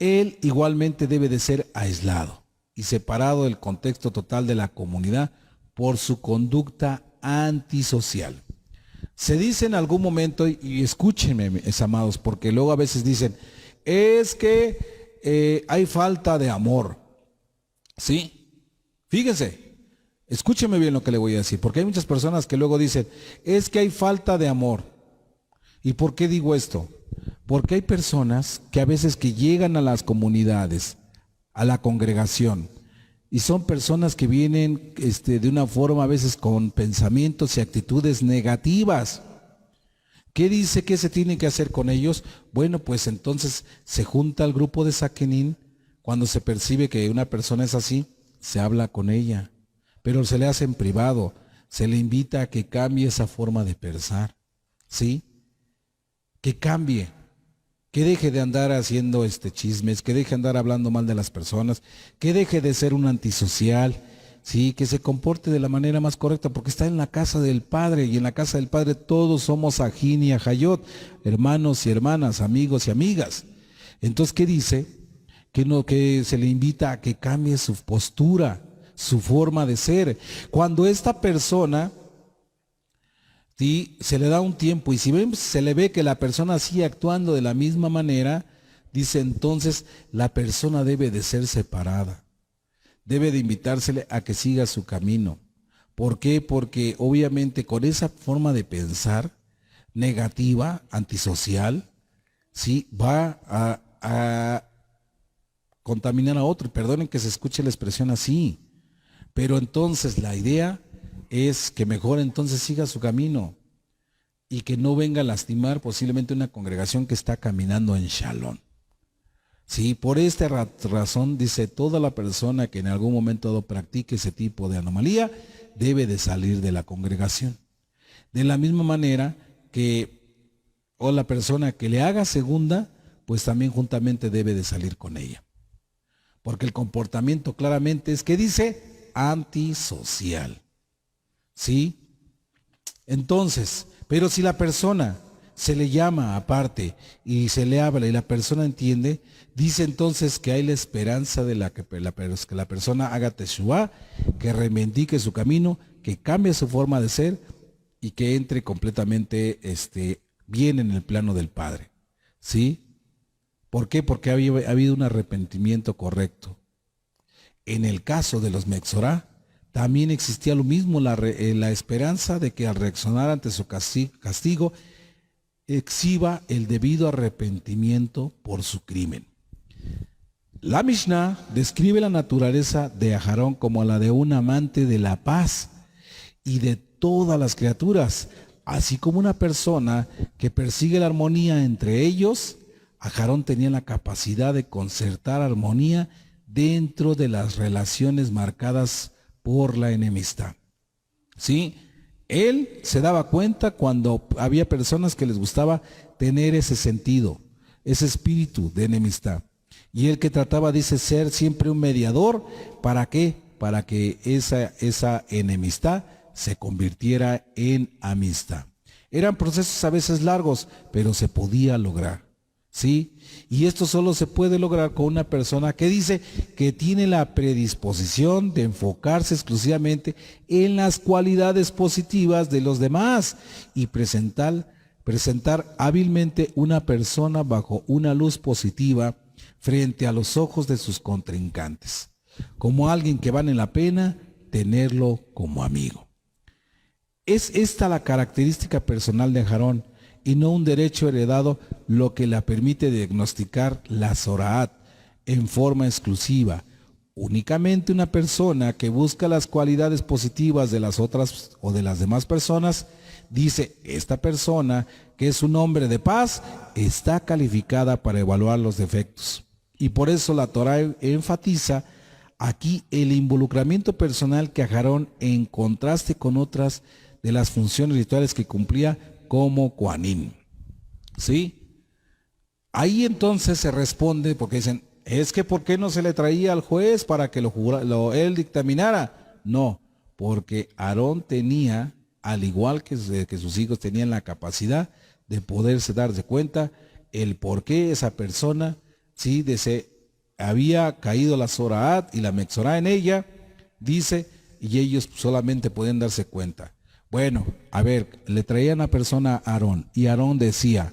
él igualmente debe de ser aislado y separado del contexto total de la comunidad por su conducta antisocial. Se dice en algún momento, y escúchenme, mis amados, porque luego a veces dicen, es que hay falta de amor. ¿Sí? Fíjense, escúcheme bien lo que le voy a decir, porque hay muchas personas que luego dicen, es que hay falta de amor. ¿Y por qué digo esto? Porque hay personas que a veces que llegan a las comunidades, a la congregación, y son personas que vienen de una forma a veces con pensamientos y actitudes negativas. ¿Qué dice que se tiene que hacer con ellos? Bueno, pues entonces se junta el grupo de Saquenín. Cuando se percibe que una persona es así, se habla con ella, pero se le hace en privado, se le invita a que cambie esa forma de pensar, ¿sí? Que cambie, que deje de andar haciendo chismes, que deje de andar hablando mal de las personas, que deje de ser un antisocial, sí, que se comporte de la manera más correcta, porque está en la casa del Padre, y en la casa del Padre todos somos ajín y ajayot, hermanos y hermanas, amigos y amigas. Entonces, ¿qué dice? Que se le invita a que cambie su postura, su forma de ser. Cuando esta persona, ¿sí?, se le da un tiempo, y si se le ve que la persona sigue actuando de la misma manera, dice entonces la persona debe de ser separada. Debe de invitársele a que siga su camino. ¿Por qué? Porque obviamente con esa forma de pensar negativa, antisocial, sí, va a contaminar a otro. Perdonen que se escuche la expresión así, pero entonces la idea es que mejor entonces siga su camino y que no venga a lastimar posiblemente una congregación que está caminando en Shalom. Sí, por esta razón dice, toda la persona que en algún momento dado practique ese tipo de anomalía debe de salir de la congregación. De la misma manera que la persona que le haga segunda, pues también juntamente debe de salir con ella. Porque el comportamiento claramente es que dice antisocial. ¿Sí? Entonces, pero si la persona se le llama aparte y se le habla y la persona entiende, dice entonces que hay la esperanza de que la persona haga teshuvá, que reivindique su camino, que cambie su forma de ser y que entre completamente bien en el plano del Padre. ¿Sí? ¿Por qué? Porque ha habido un arrepentimiento correcto. En el caso de los Mexorá, también existía lo mismo, la esperanza de que al reaccionar ante su castigo, exhiba el debido arrepentimiento por su crimen. La Mishnah describe la naturaleza de Aharón como la de un amante de la paz y de todas las criaturas, así como una persona que persigue la armonía entre ellos. Aharón tenía la capacidad de concertar armonía dentro de las relaciones marcadas por la enemistad. ¿Sí? Él se daba cuenta cuando había personas que les gustaba tener ese sentido, ese espíritu de enemistad. Y él que trataba, dice, ser siempre un mediador. ¿Para qué? Para que esa enemistad se convirtiera en amistad. Eran procesos a veces largos, pero se podía lograr. ¿Sí? Y esto solo se puede lograr con una persona que dice que tiene la predisposición de enfocarse exclusivamente en las cualidades positivas de los demás y presentar hábilmente una persona bajo una luz positiva frente a los ojos de sus contrincantes, como alguien que vale la pena tenerlo como amigo. Es esta la característica personal de Aharón y no un derecho heredado lo que le permite diagnosticar la Zoraat en forma exclusiva. Únicamente una persona que busca las cualidades positivas de las otras o de las demás personas, dice, esta persona que es un hombre de paz está calificada para evaluar los defectos. Y por eso la Torá enfatiza aquí el involucramiento personal que Aharón, en contraste con otras de las funciones rituales que cumplía como Kohanim. ¿Sí? Ahí entonces se responde, porque dicen, es que ¿por qué no se le traía al juez para que él dictaminara? No, porque Aarón tenía, al igual que sus hijos, tenían la capacidad de poderse darse cuenta el por qué esa persona, ¿sí? Había caído la Zoraat y la Mexorá en ella, dice, y ellos solamente podían darse cuenta. Bueno, a ver, le traían a persona a Aarón y Aarón decía,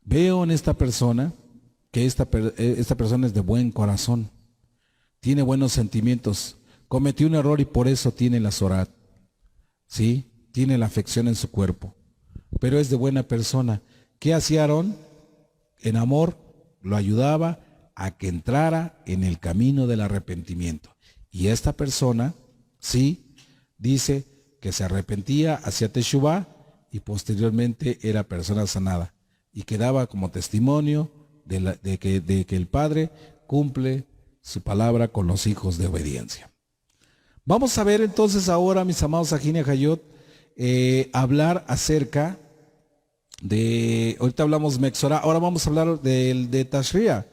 veo en esta persona que esta persona es de buen corazón, tiene buenos sentimientos, cometió un error y por eso tiene la Zoraat, ¿sí? Tiene la afección en su cuerpo, pero es de buena persona. ¿Qué hacía Aarón? En amor lo ayudaba a que entrara en el camino del arrepentimiento. Y esta persona, sí, dice que se arrepentía, hacía teshuvá y posteriormente era persona sanada. Y quedaba como testimonio de que el Padre cumple su palabra con los hijos de obediencia. Vamos a ver entonces ahora, mis amados Ajin y Ajayot, hablar acerca de, ahorita hablamos Mexorá, ahora vamos a hablar de Tashria.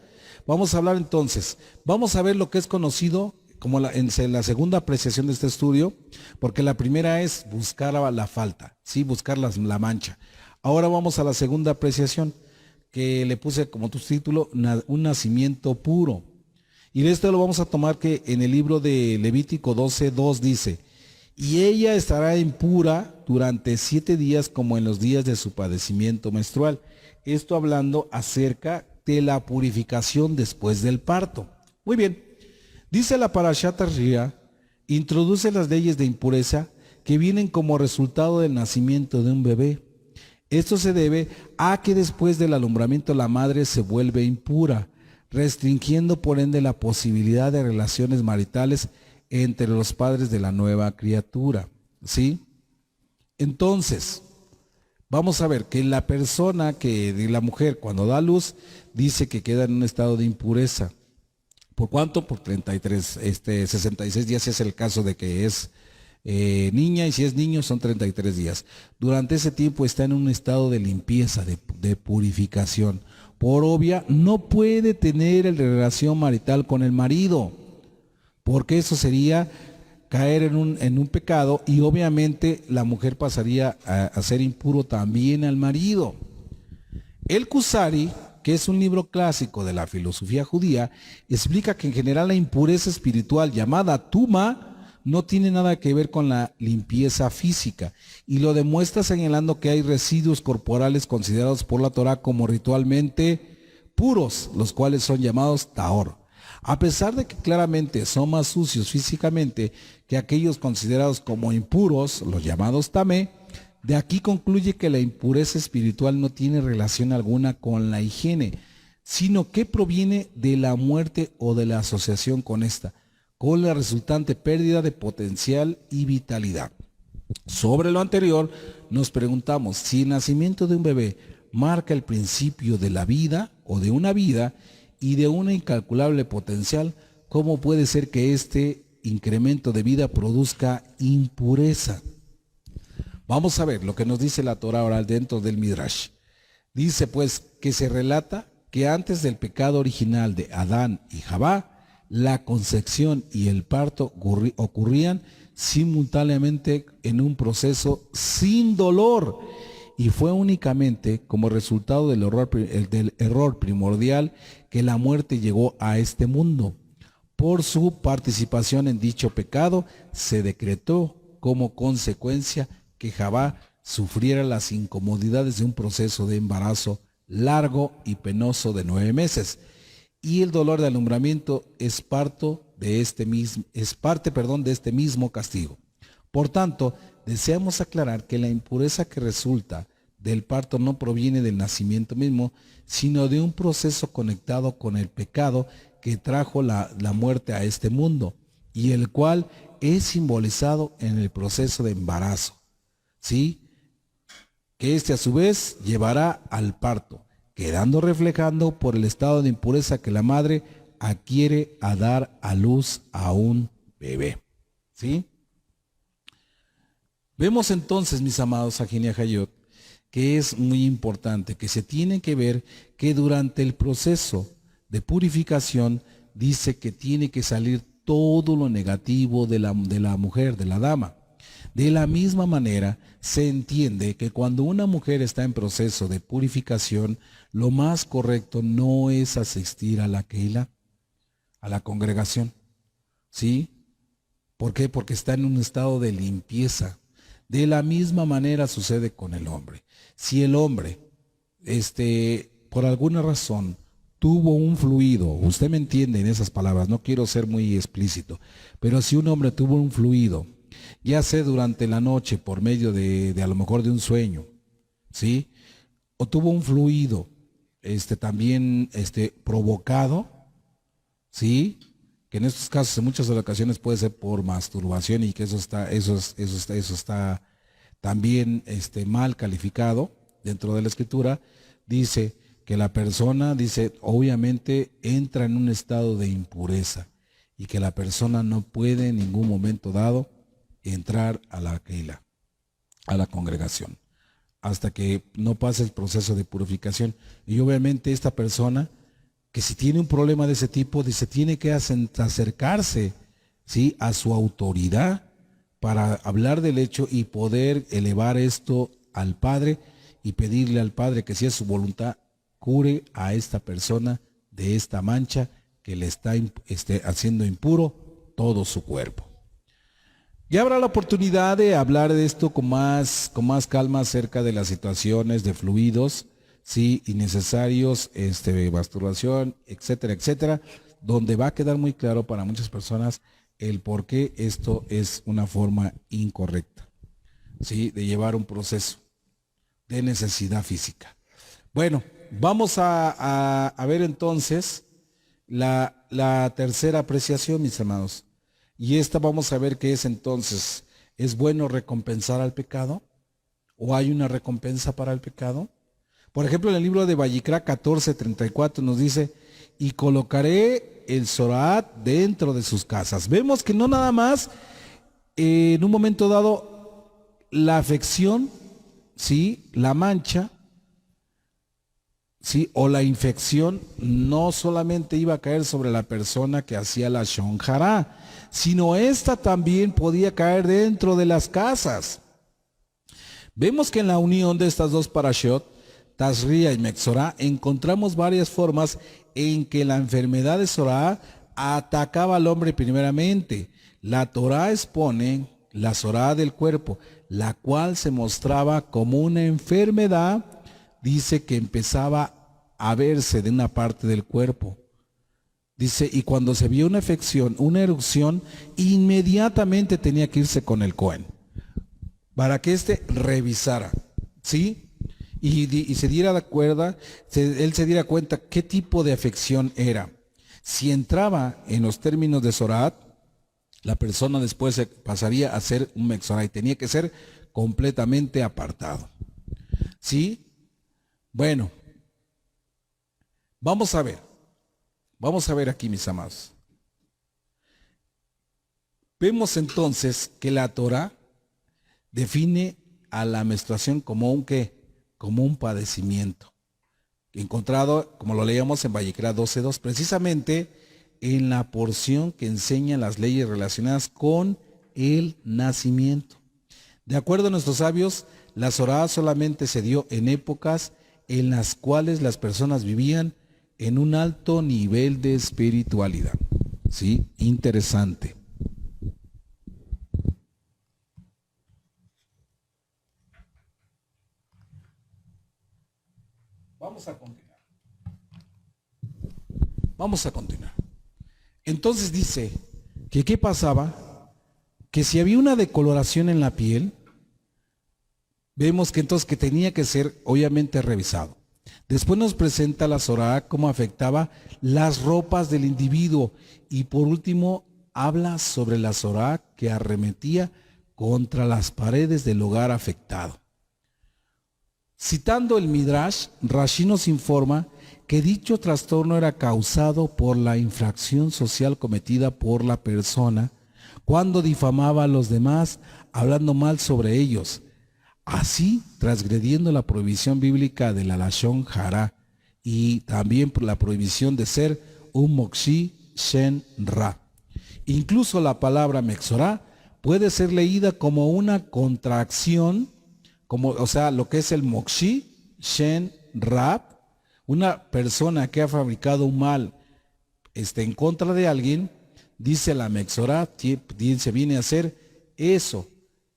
Vamos a hablar entonces, vamos a ver lo que es conocido como en la segunda apreciación de este estudio, porque la primera es buscar la falta, ¿sí? Buscar la mancha. Ahora vamos a la segunda apreciación, que le puse como título, un nacimiento puro. Y de esto lo vamos a tomar que en el libro de Levítico 12:2 dice, y ella estará impura durante 7 días como en los días de su padecimiento menstrual. Esto hablando acerca de la purificación después del parto. Muy bien. Dice la Parashat Tashria, introduce las leyes de impureza que vienen como resultado del nacimiento de un bebé. Esto se debe a que después del alumbramiento la madre se vuelve impura, restringiendo por ende la posibilidad de relaciones maritales entre los padres de la nueva criatura. ¿Sí? Entonces, vamos a ver que la persona de la mujer cuando da luz dice que queda en un estado de impureza. ¿Por cuánto? Por 66 días es el caso de que es niña, y si es niño son 33 días. Durante ese tiempo está en un estado de limpieza, de purificación. Por obvia, no puede tener relación marital con el marido, porque eso sería caer en un pecado y obviamente la mujer pasaría a ser impuro también al marido. El Kusari, que es un libro clásico de la filosofía judía, explica que en general la impureza espiritual llamada tuma no tiene nada que ver con la limpieza física y lo demuestra señalando que hay residuos corporales considerados por la Torá como ritualmente puros, los cuales son llamados taor. A pesar de que claramente son más sucios físicamente que aquellos considerados como impuros, los llamados tamé, De aquí concluye que la impureza espiritual no tiene relación alguna con la higiene, sino que proviene de la muerte o de la asociación con esta, con la resultante pérdida de potencial y vitalidad. Sobre lo anterior, nos preguntamos si el nacimiento de un bebé marca el principio de la vida o de una vida y de un incalculable potencial, ¿cómo puede ser que este incremento de vida produzca impureza? Vamos a ver lo que nos dice la Torah oral dentro del Midrash. Dice pues que se relata que antes del pecado original de Adán y Javá, la concepción y el parto ocurrían simultáneamente en un proceso sin dolor, y fue únicamente como resultado del error primordial que la muerte llegó a este mundo. Por su participación en dicho pecado, se decretó como consecuencia que Javá sufriera las incomodidades de un proceso de embarazo largo y penoso de 9 meses. Y el dolor de alumbramiento es parte de este mismo castigo. Por tanto, deseamos aclarar que la impureza que resulta del parto no proviene del nacimiento mismo, sino de un proceso conectado con el pecado que trajo la muerte a este mundo, y el cual es simbolizado en el proceso de embarazo, ¿sí? Que este a su vez llevará al parto, quedando reflejando por el estado de impureza que la madre adquiere a dar a luz a un bebé, ¿sí? Vemos entonces, mis amados Ajinia Hayot, que es muy importante, que se tiene que ver que durante el proceso de purificación dice que tiene que salir todo lo negativo de la mujer, de la dama. De la misma manera, se entiende que cuando una mujer está en proceso de purificación, lo más correcto no es asistir a la Keilah, a la congregación, ¿sí? ¿Por qué? Porque está en un estado de limpieza. De la misma manera sucede con el hombre. Si el hombre, por alguna razón, tuvo un fluido, usted me entiende en esas palabras, no quiero ser muy explícito, pero si un hombre tuvo un fluido, ya sea durante la noche por medio de a lo mejor de un sueño, ¿sí? O tuvo un fluido, también provocado, ¿sí? Que en estos casos en muchas ocasiones puede ser por masturbación, y que eso está también mal calificado dentro de la escritura. Dice que la persona, obviamente entra en un estado de impureza, y que la persona no puede en ningún momento dado entrar a la Keilah, a la congregación, hasta que no pase el proceso de purificación. Y obviamente esta persona, que si tiene un problema de ese tipo, tiene que acercarse, ¿sí?, a su autoridad para hablar del hecho y poder elevar esto al Padre y pedirle al Padre que, si es su voluntad, cure a esta persona de esta mancha que le está haciendo impuro todo su cuerpo. Ya habrá la oportunidad de hablar de esto con más calma acerca de las situaciones de fluidos, sí, innecesarios, masturbación, etcétera, etcétera, donde va a quedar muy claro para muchas personas el por qué esto es una forma incorrecta, sí, de llevar un proceso de necesidad física. Bueno, vamos a ver entonces la tercera apreciación, mis hermanos. Y esta vamos a ver qué es entonces. ¿Es bueno recompensar al pecado? ¿O hay una recompensa para el pecado? Por ejemplo, en el libro de Vayikra 14:34 nos dice: y colocaré el Zoraat dentro de sus casas. Vemos que no nada más en un momento dado la afección, ¿sí?, la mancha, ¿sí?, o la infección no solamente iba a caer sobre la persona que hacía la Shon Hará, sino esta también podía caer dentro de las casas. Vemos que en la unión de estas dos parashot, Tazria y Metzorá, encontramos varias formas en que la enfermedad de Zorá atacaba al hombre primeramente. La Torá expone la Zorá del cuerpo, la cual se mostraba como una enfermedad, dice, que empezaba a verse de una parte del cuerpo. Dice, y cuando se vio una afección, una erupción, inmediatamente tenía que irse con el Cohen. para que éste revisara, ¿sí? Y se diera él se diera cuenta qué tipo de afección era. Si entraba en los términos de Zoraat, la persona después se pasaría a ser un Mexorá y tenía que ser completamente apartado. ¿Sí? Bueno, vamos a ver aquí, mis amados. Vemos entonces que la Torah define a la menstruación como un ¿qué? Como un padecimiento. Encontrado, como lo leíamos en Vallecra 12:2, precisamente en la porción que enseña las leyes relacionadas con el nacimiento. De acuerdo a nuestros sabios, la Sorá solamente se dio en épocas en las cuales las personas vivían en un alto nivel de espiritualidad. ¿Sí? Interesante. Vamos a continuar. Entonces dice que ¿qué pasaba? Que si había una decoloración en la piel, vemos que entonces que tenía que ser obviamente revisado. Después nos presenta la Sorá cómo afectaba las ropas del individuo y por último habla sobre la Sorá que arremetía contra las paredes del hogar afectado. Citando el Midrash, Rashi nos informa que dicho trastorno era causado por la infracción social cometida por la persona cuando difamaba a los demás hablando mal sobre ellos, así transgrediendo la prohibición bíblica de la Lashon Hara y también por la prohibición de ser un Mokshi Shen Ra. Incluso la palabra Mexorá puede ser leída como una contracción, o sea, lo que es el Mokshi Shen Ra. Una persona que ha fabricado un mal en contra de alguien, dice la Mexorá, se viene a hacer eso,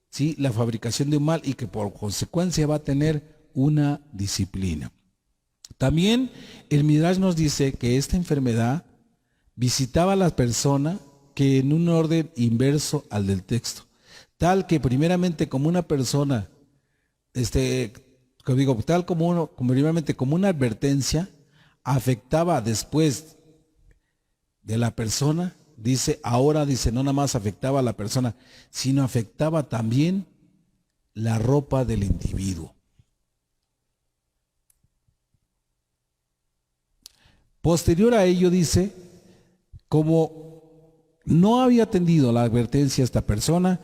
¿sí? La fabricación de un mal y que por consecuencia va a tener una disciplina. También el Midrash nos dice que esta enfermedad visitaba a la persona que en un orden inverso al del texto, tal que primeramente como una persona, primeramente como una advertencia, afectaba después de la persona, ahora no nada más afectaba a la persona, sino afectaba también la ropa del individuo. Posterior a ello dice, como no había atendido la advertencia a esta persona,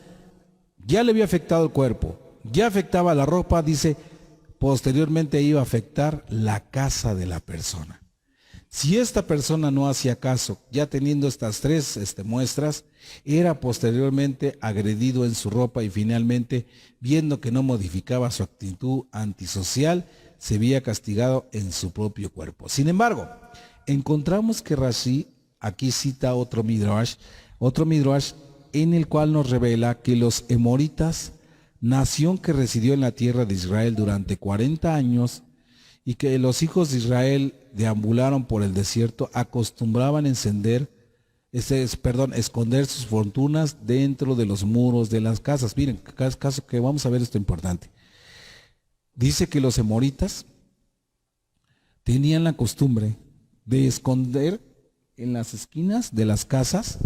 ya le había afectado el cuerpo, ya afectaba la ropa, dice, posteriormente iba a afectar la casa de la persona. Si esta persona no hacía caso, ya teniendo estas tres muestras, era posteriormente agredido en su ropa y finalmente, viendo que no modificaba su actitud antisocial, se veía castigado en su propio cuerpo. Sin embargo, encontramos que Rashi aquí cita otro midrash en el cual nos revela que los emoritas, nación que residió en la tierra de Israel durante 40 años y que los hijos de Israel deambularon por el desierto, acostumbraban esconder sus fortunas dentro de los muros de las casas. Miren, caso que vamos a ver esto importante. Dice que los emoritas tenían la costumbre de esconder en las esquinas de las casas,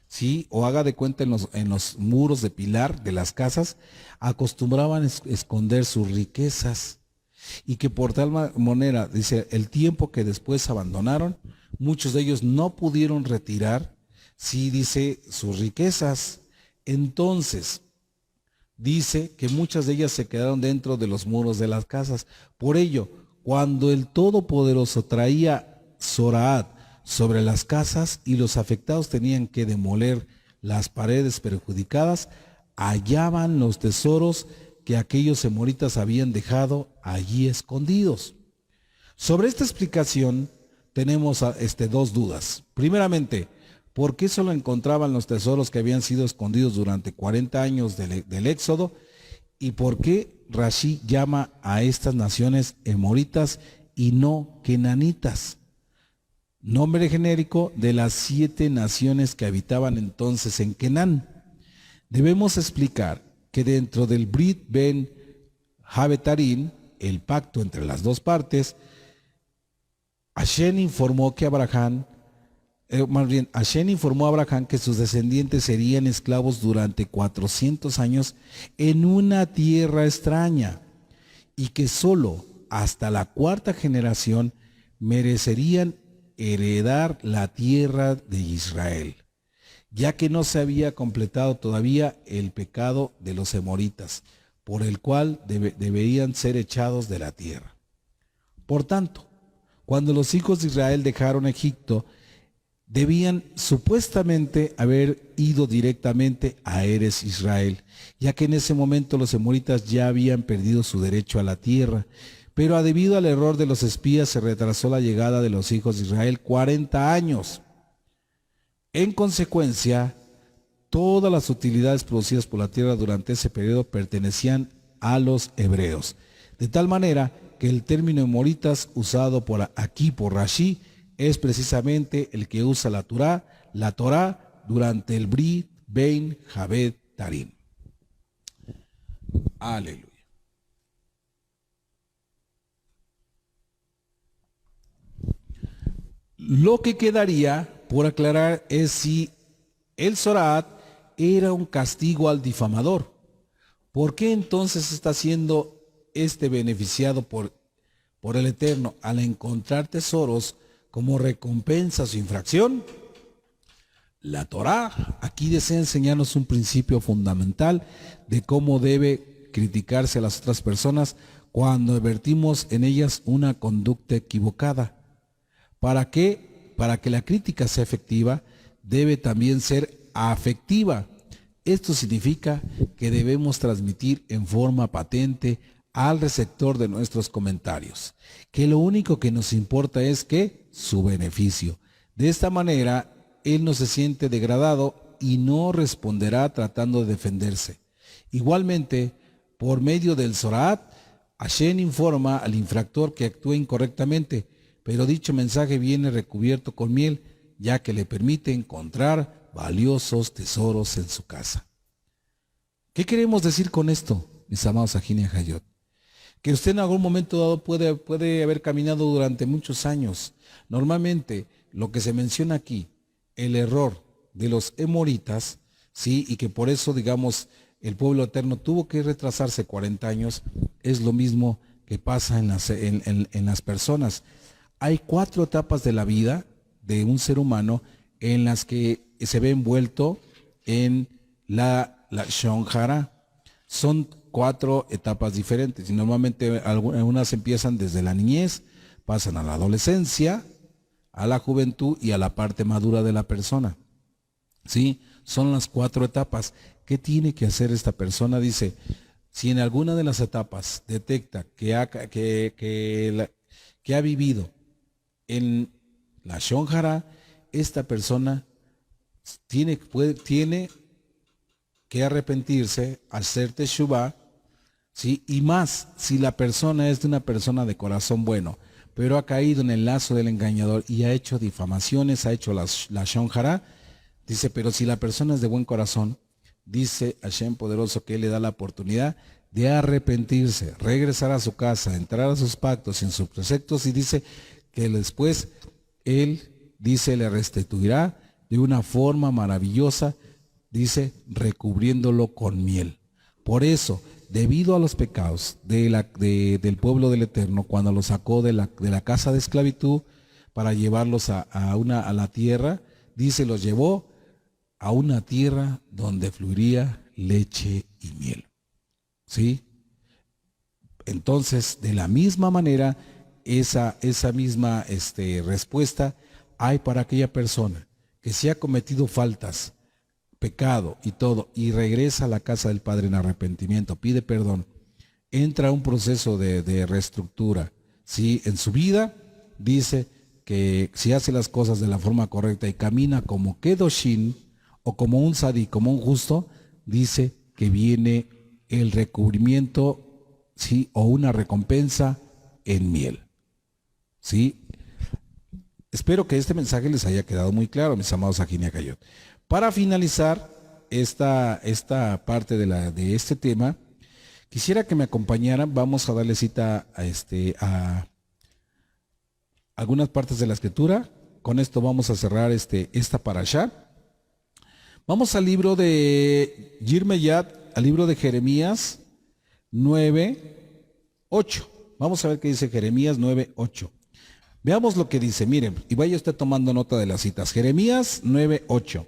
¿sí? O haga de cuenta en los muros de pilar de las casas, acostumbraban esconder sus riquezas y que por tal manera, dice, el tiempo que después abandonaron, muchos de ellos no pudieron retirar, sí, dice, sus riquezas. Entonces, dice que muchas de ellas se quedaron dentro de los muros de las casas. Por ello, cuando el Todopoderoso traía Zoraat sobre las casas y los afectados tenían que demoler las paredes perjudicadas, hallaban los tesoros que aquellos emoritas habían dejado allí escondidos. Sobre esta explicación tenemos dos dudas. Primeramente, ¿por qué solo encontraban los tesoros que habían sido escondidos durante 40 años del Éxodo? ¿Y por qué Rashi llama a estas naciones emoritas y no kenanitas? Nombre genérico de las 7 naciones que habitaban entonces en Kenán. Debemos explicar que dentro del Brit Ben Jabetarín, el pacto entre las dos partes, Hashem informó a Abraham que sus descendientes serían esclavos durante 400 años en una tierra extraña y que solo hasta la cuarta generación merecerían heredar la tierra de Israel, ya que no se había completado todavía el pecado de los emoritas, por el cual deberían ser echados de la tierra. Por tanto, cuando los hijos de Israel dejaron Egipto, debían supuestamente haber ido directamente a Eres Israel, ya que en ese momento los emoritas ya habían perdido su derecho a la tierra, pero debido al error de los espías se retrasó la llegada de los hijos de Israel 40 años. En consecuencia, todas las utilidades producidas por la tierra durante ese periodo pertenecían a los hebreos, de tal manera que el término emoritas usado aquí por Rashi es precisamente el que usa la Torá durante el Brit Ben Jabetarín. Aleluya. Lo que quedaría por aclarar es si el Zorat era un castigo al difamador. ¿Por qué entonces está siendo beneficiado por el Eterno al encontrar tesoros como recompensa a su infracción? La Torá aquí desea enseñarnos un principio fundamental de cómo debe criticarse a las otras personas cuando advertimos en ellas una conducta equivocada. ¿Para qué? Para que la crítica sea efectiva, debe también ser afectiva. Esto significa que debemos transmitir en forma patente al receptor de nuestros comentarios que lo único que nos importa es que su beneficio. De esta manera, él no se siente degradado y no responderá tratando de defenderse. Igualmente, por medio del Zorat, Hashem informa al infractor que actúa incorrectamente, pero dicho mensaje viene recubierto con miel, ya que le permite encontrar valiosos tesoros en su casa. ¿Qué queremos decir con esto, mis amados Ajin y Ajayot? Que usted en algún momento dado puede haber caminado durante muchos años. Normalmente, lo que se menciona aquí, el error de los emoritas, ¿sí? Y que por eso, digamos, el pueblo eterno tuvo que retrasarse 40 años, es lo mismo que pasa en las personas. Hay 4 etapas de la vida de un ser humano en las que se ve envuelto en la Shonjara. Son 4 etapas diferentes y normalmente algunas empiezan desde la niñez, pasan a la adolescencia, a la juventud y a la parte madura de la persona. ¿Sí? Son las 4 etapas. ¿Qué tiene que hacer esta persona? Dice, si en alguna de las etapas detecta que ha vivido en la Shonjara, esta persona tiene que arrepentirse, hacer teshuvá, ¿sí? Y más si la persona es de una persona de corazón bueno, pero ha caído en el lazo del engañador y ha hecho difamaciones, ha hecho la Shonjara. Dice, pero si la persona es de buen corazón, dice Hashem poderoso que él le da la oportunidad de arrepentirse, regresar a su casa, entrar a sus pactos y en sus preceptos, y dice que después él, dice, le restituirá de una forma maravillosa, dice, recubriéndolo con miel. Por eso, debido a los pecados del pueblo del Eterno, cuando los sacó de la casa de esclavitud para llevarlos a la tierra, dice, los llevó a una tierra donde fluiría leche y miel. ¿Sí? Entonces, de la misma manera, esa misma respuesta hay para aquella persona que si ha cometido faltas, pecado y todo, y regresa a la casa del Padre en arrepentimiento, pide perdón, entra a un proceso de reestructura. ¿Sí? En su vida, dice que si hace las cosas de la forma correcta y camina como Kedoshin, o como un sadí, como un justo, dice que viene el recubrimiento, ¿sí? O una recompensa en miel. ¿Sí? Espero que este mensaje les haya quedado muy claro, mis amados Ajin y Ajayot. Para finalizar, esta parte de este tema, quisiera que me acompañaran. Vamos a darle cita a algunas partes de la escritura. Con esto vamos a cerrar esta parashá. Vamos al libro de Yirmeyat, al libro de Jeremías 9:8. Vamos a ver qué dice Jeremías 9:8. Veamos lo que dice, miren, y vaya usted tomando nota de las citas. Jeremías 9:8.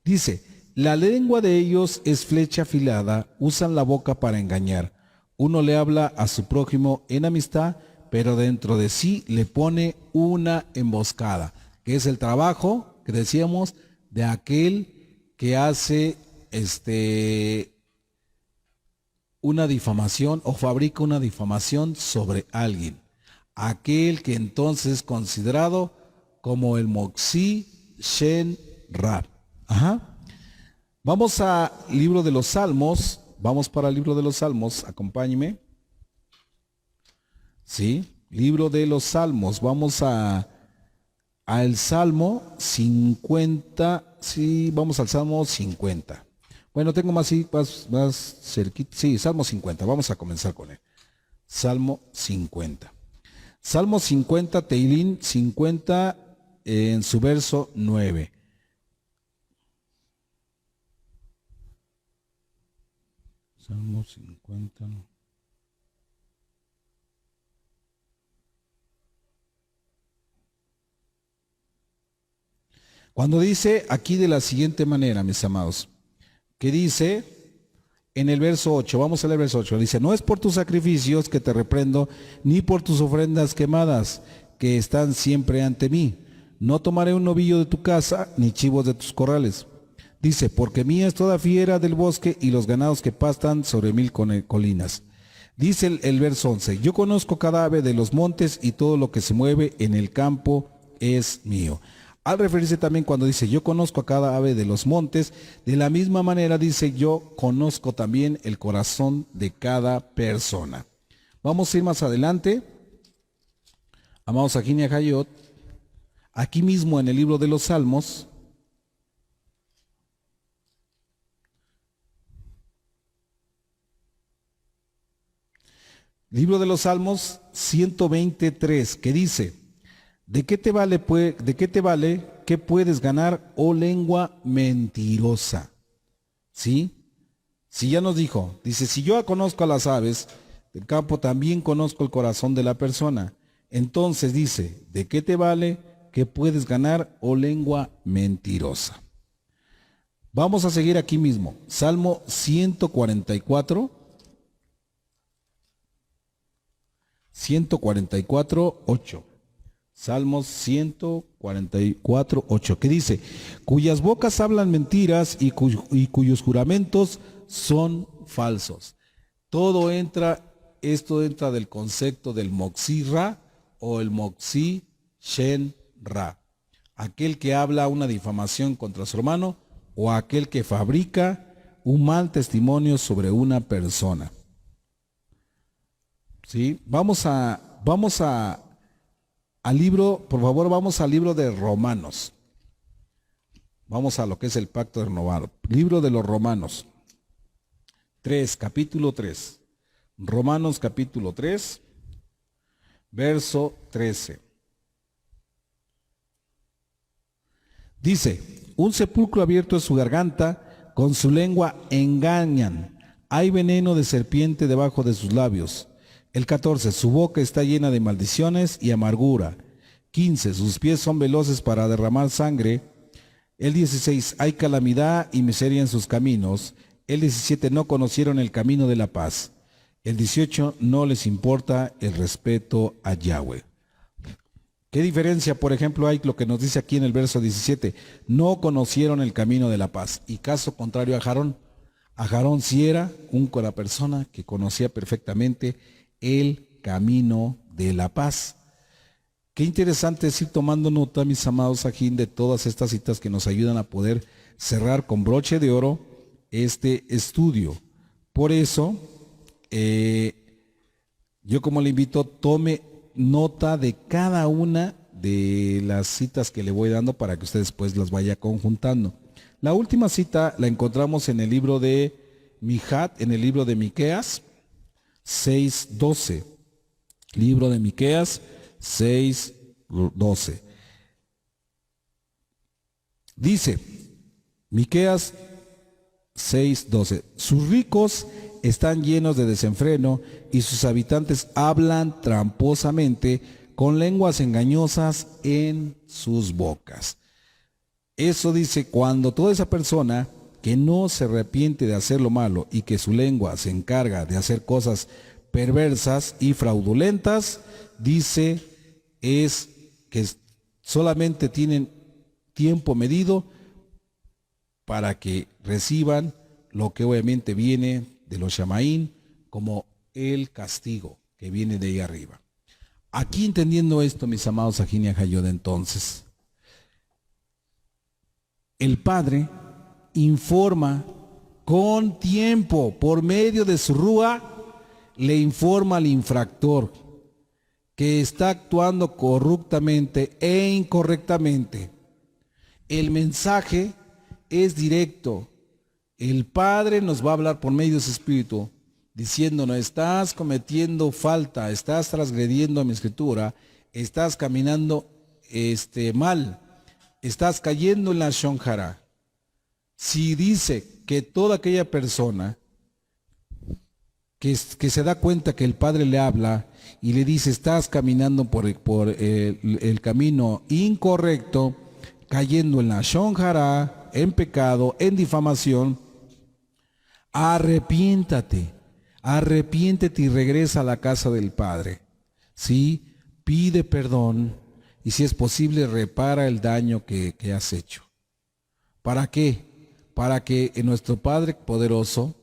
Dice: la lengua de ellos es flecha afilada, usan la boca para engañar. Uno le habla a su prójimo en amistad, pero dentro de sí le pone una emboscada, que es el trabajo que decíamos de aquel que hace una difamación o fabrica una difamación sobre alguien. Aquel que entonces es considerado como el Moxí Shen Ra. Ajá. Vamos al libro de los Salmos. Vamos para el libro de los Salmos. Acompáñeme. Sí, libro de los Salmos. Vamos al Salmo 50. Sí, vamos al Salmo 50. Bueno, tengo más cerquita. Sí, Salmo 50. Vamos a comenzar con él. Salmo 50. Salmo 50, Teilín 50, en su verso 9. Salmo 50. Cuando dice aquí de la siguiente manera, mis amados, que dice en el verso 8, vamos a leer el verso 8, dice: no es por tus sacrificios que te reprendo, ni por tus ofrendas quemadas, que están siempre ante mí. No tomaré un novillo de tu casa, ni chivos de tus corrales. Dice: porque mía es toda fiera del bosque y los ganados que pastan sobre 1000 colinas. Dice el verso 11: yo conozco cada ave de los montes y todo lo que se mueve en el campo es mío. Al referirse también cuando dice yo conozco a cada ave de los montes, de la misma manera dice yo conozco también el corazón de cada persona. Vamos a ir más adelante, amados Ajín y Ajayot, aquí mismo en el libro de los Salmos. Libro de los Salmos 123, que dice: ¿de qué te vale, qué puedes ganar, oh lengua mentirosa? ¿Sí? Si ya nos dijo, dice, si yo conozco a las aves del campo, también conozco el corazón de la persona. Entonces dice: ¿de qué te vale, qué puedes ganar, oh lengua mentirosa? Vamos a seguir aquí mismo. Salmo 144. 144:8. Salmos 144:8, que dice: cuyas bocas hablan mentiras y cuyos juramentos son falsos. Esto entra del concepto del Moxí Ra o el Moxí Shen Ra. Aquel que habla una difamación contra su hermano o aquel que fabrica un mal testimonio sobre una persona. ¿Sí? Vamos al libro, por favor, vamos al libro de Romanos. Vamos a lo que es el pacto renovado. Libro de los Romanos 3, capítulo 3. Romanos capítulo 3, verso 13. Dice: un sepulcro abierto es su garganta, con su lengua engañan. Hay veneno de serpiente debajo de sus labios. El 14, su boca está llena de maldiciones y amargura. 15, sus pies son veloces para derramar sangre. El 16, hay calamidad y miseria en sus caminos. El 17, no conocieron el camino de la paz. El 18, no les importa el respeto a Yahweh. ¿Qué diferencia, por ejemplo, hay lo que nos dice aquí en el verso 17? No conocieron el camino de la paz. Y caso contrario a Aarón. Aarón sí era una persona que conocía perfectamente el camino de la paz. Qué interesante es ir tomando nota, mis amados Ajín, de todas estas citas que nos ayudan a poder cerrar con broche de oro este estudio. Por eso, yo como le invito, tome nota de cada una de las citas que le voy dando para que usted después las vaya conjuntando. La última cita la encontramos en el libro de Mijat, en el libro de Miqueas 6:12. Libro de Miqueas 6:12. Dice, Miqueas 6:12, sus ricos están llenos de desenfreno y sus habitantes hablan tramposamente con lenguas engañosas en sus bocas. Eso dice, cuando toda esa persona que no se arrepiente de hacer lo malo y que su lengua se encarga de hacer cosas perversas y fraudulentas, dice, es que solamente tienen tiempo medido para que reciban lo que obviamente viene de los Shamaín como el castigo que viene de ahí arriba. Aquí entendiendo esto, mis amados Ajinia Hayod, entonces, el Padre informa con tiempo, por medio de su Rúa, le informa al infractor que está actuando corruptamente e incorrectamente. El mensaje es directo. El Padre nos va a hablar por medio de su Espíritu, diciéndonos, estás cometiendo falta, estás transgrediendo mi escritura, estás caminando mal, estás cayendo en la shonjara. Si dice que toda aquella persona que se da cuenta que el Padre le habla y le dice, estás caminando por el camino incorrecto, cayendo en la shonjara, en pecado, en difamación, arrepiéntate y regresa a la casa del Padre. ¿Sí? Pide perdón y si es posible repara el daño que has hecho. ¿Para qué? Para que nuestro Padre poderoso,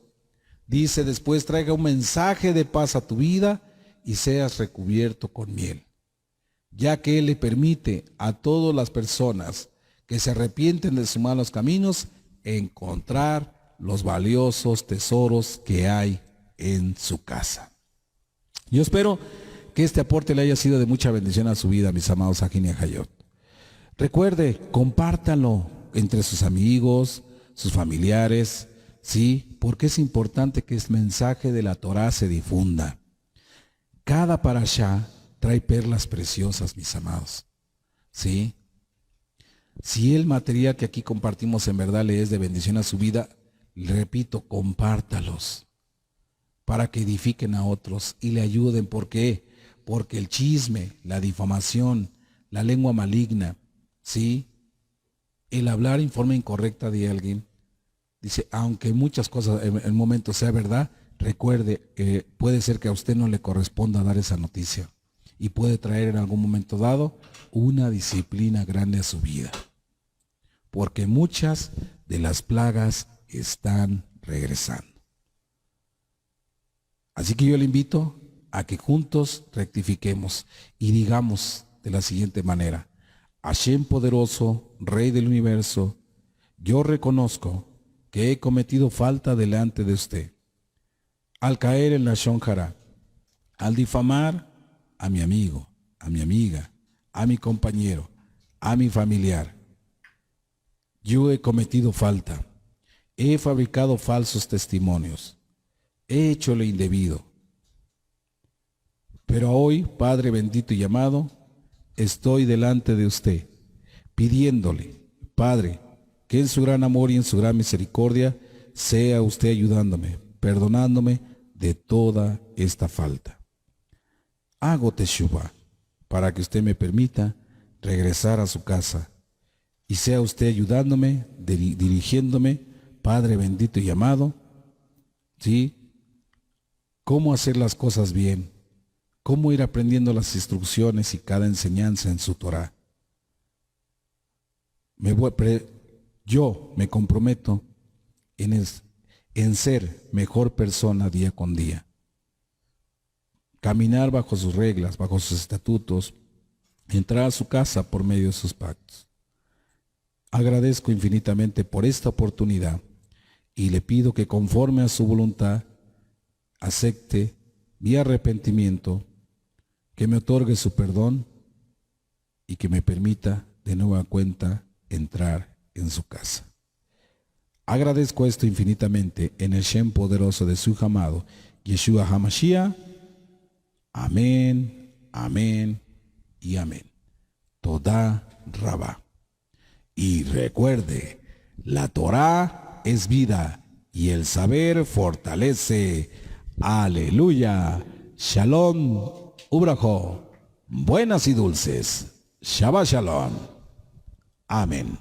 dice después, traiga un mensaje de paz a tu vida y seas recubierto con miel, ya que Él le permite a todas las personas que se arrepienten de sus malos caminos encontrar los valiosos tesoros que hay en su casa. Yo espero que este aporte le haya sido de mucha bendición a su vida, mis amados Ajinia Hayot. Recuerde, compártalo entre sus amigos, sus familiares, ¿sí? Porque es importante que el mensaje de la Torah se difunda. Cada parashá trae perlas preciosas, mis amados, ¿sí? Si el material que aquí compartimos en verdad le es de bendición a su vida, le repito, compártalos para que edifiquen a otros y le ayuden. ¿Por qué? Porque el chisme, la difamación, la lengua maligna, ¿sí? El hablar en forma incorrecta de alguien, dice, aunque muchas cosas en el momento sea verdad, recuerde, puede ser que a usted no le corresponda dar esa noticia y puede traer en algún momento dado una disciplina grande a su vida. Porque muchas de las plagas están regresando. Así que yo le invito a que juntos rectifiquemos y digamos de la siguiente manera: Hashem poderoso, Rey del universo, yo reconozco que he cometido falta delante de usted al caer en la shonjara, al difamar a mi amigo, a mi amiga, a mi compañero, a mi familiar. Yo he cometido falta, he fabricado falsos testimonios, he hecho lo indebido. Pero hoy, Padre bendito y amado, estoy delante de usted, pidiéndole, Padre, que en su gran amor y en su gran misericordia sea usted ayudándome, perdonándome de toda esta falta. Hago teshuvah para que usted me permita regresar a su casa y sea usted ayudándome, dirigiéndome, Padre bendito y amado, ¿sí? Cómo hacer las cosas bien, cómo ir aprendiendo las instrucciones y cada enseñanza en su Torah. Yo me comprometo en ser mejor persona día con día. Caminar bajo sus reglas, bajo sus estatutos, entrar a su casa por medio de sus pactos. Agradezco infinitamente por esta oportunidad y le pido que conforme a su voluntad acepte mi arrepentimiento, que me otorgue su perdón y que me permita de nueva cuenta entrar en su casa. Agradezco esto infinitamente en el Shem poderoso de su amado, Yeshua HaMashiach. Amén, amén y amén. Todá Rabá. Y recuerde, la Torá es vida y el saber fortalece. Aleluya. Shalom, Ubrajo. Buenas y dulces. Shabbat Shalom. Amén.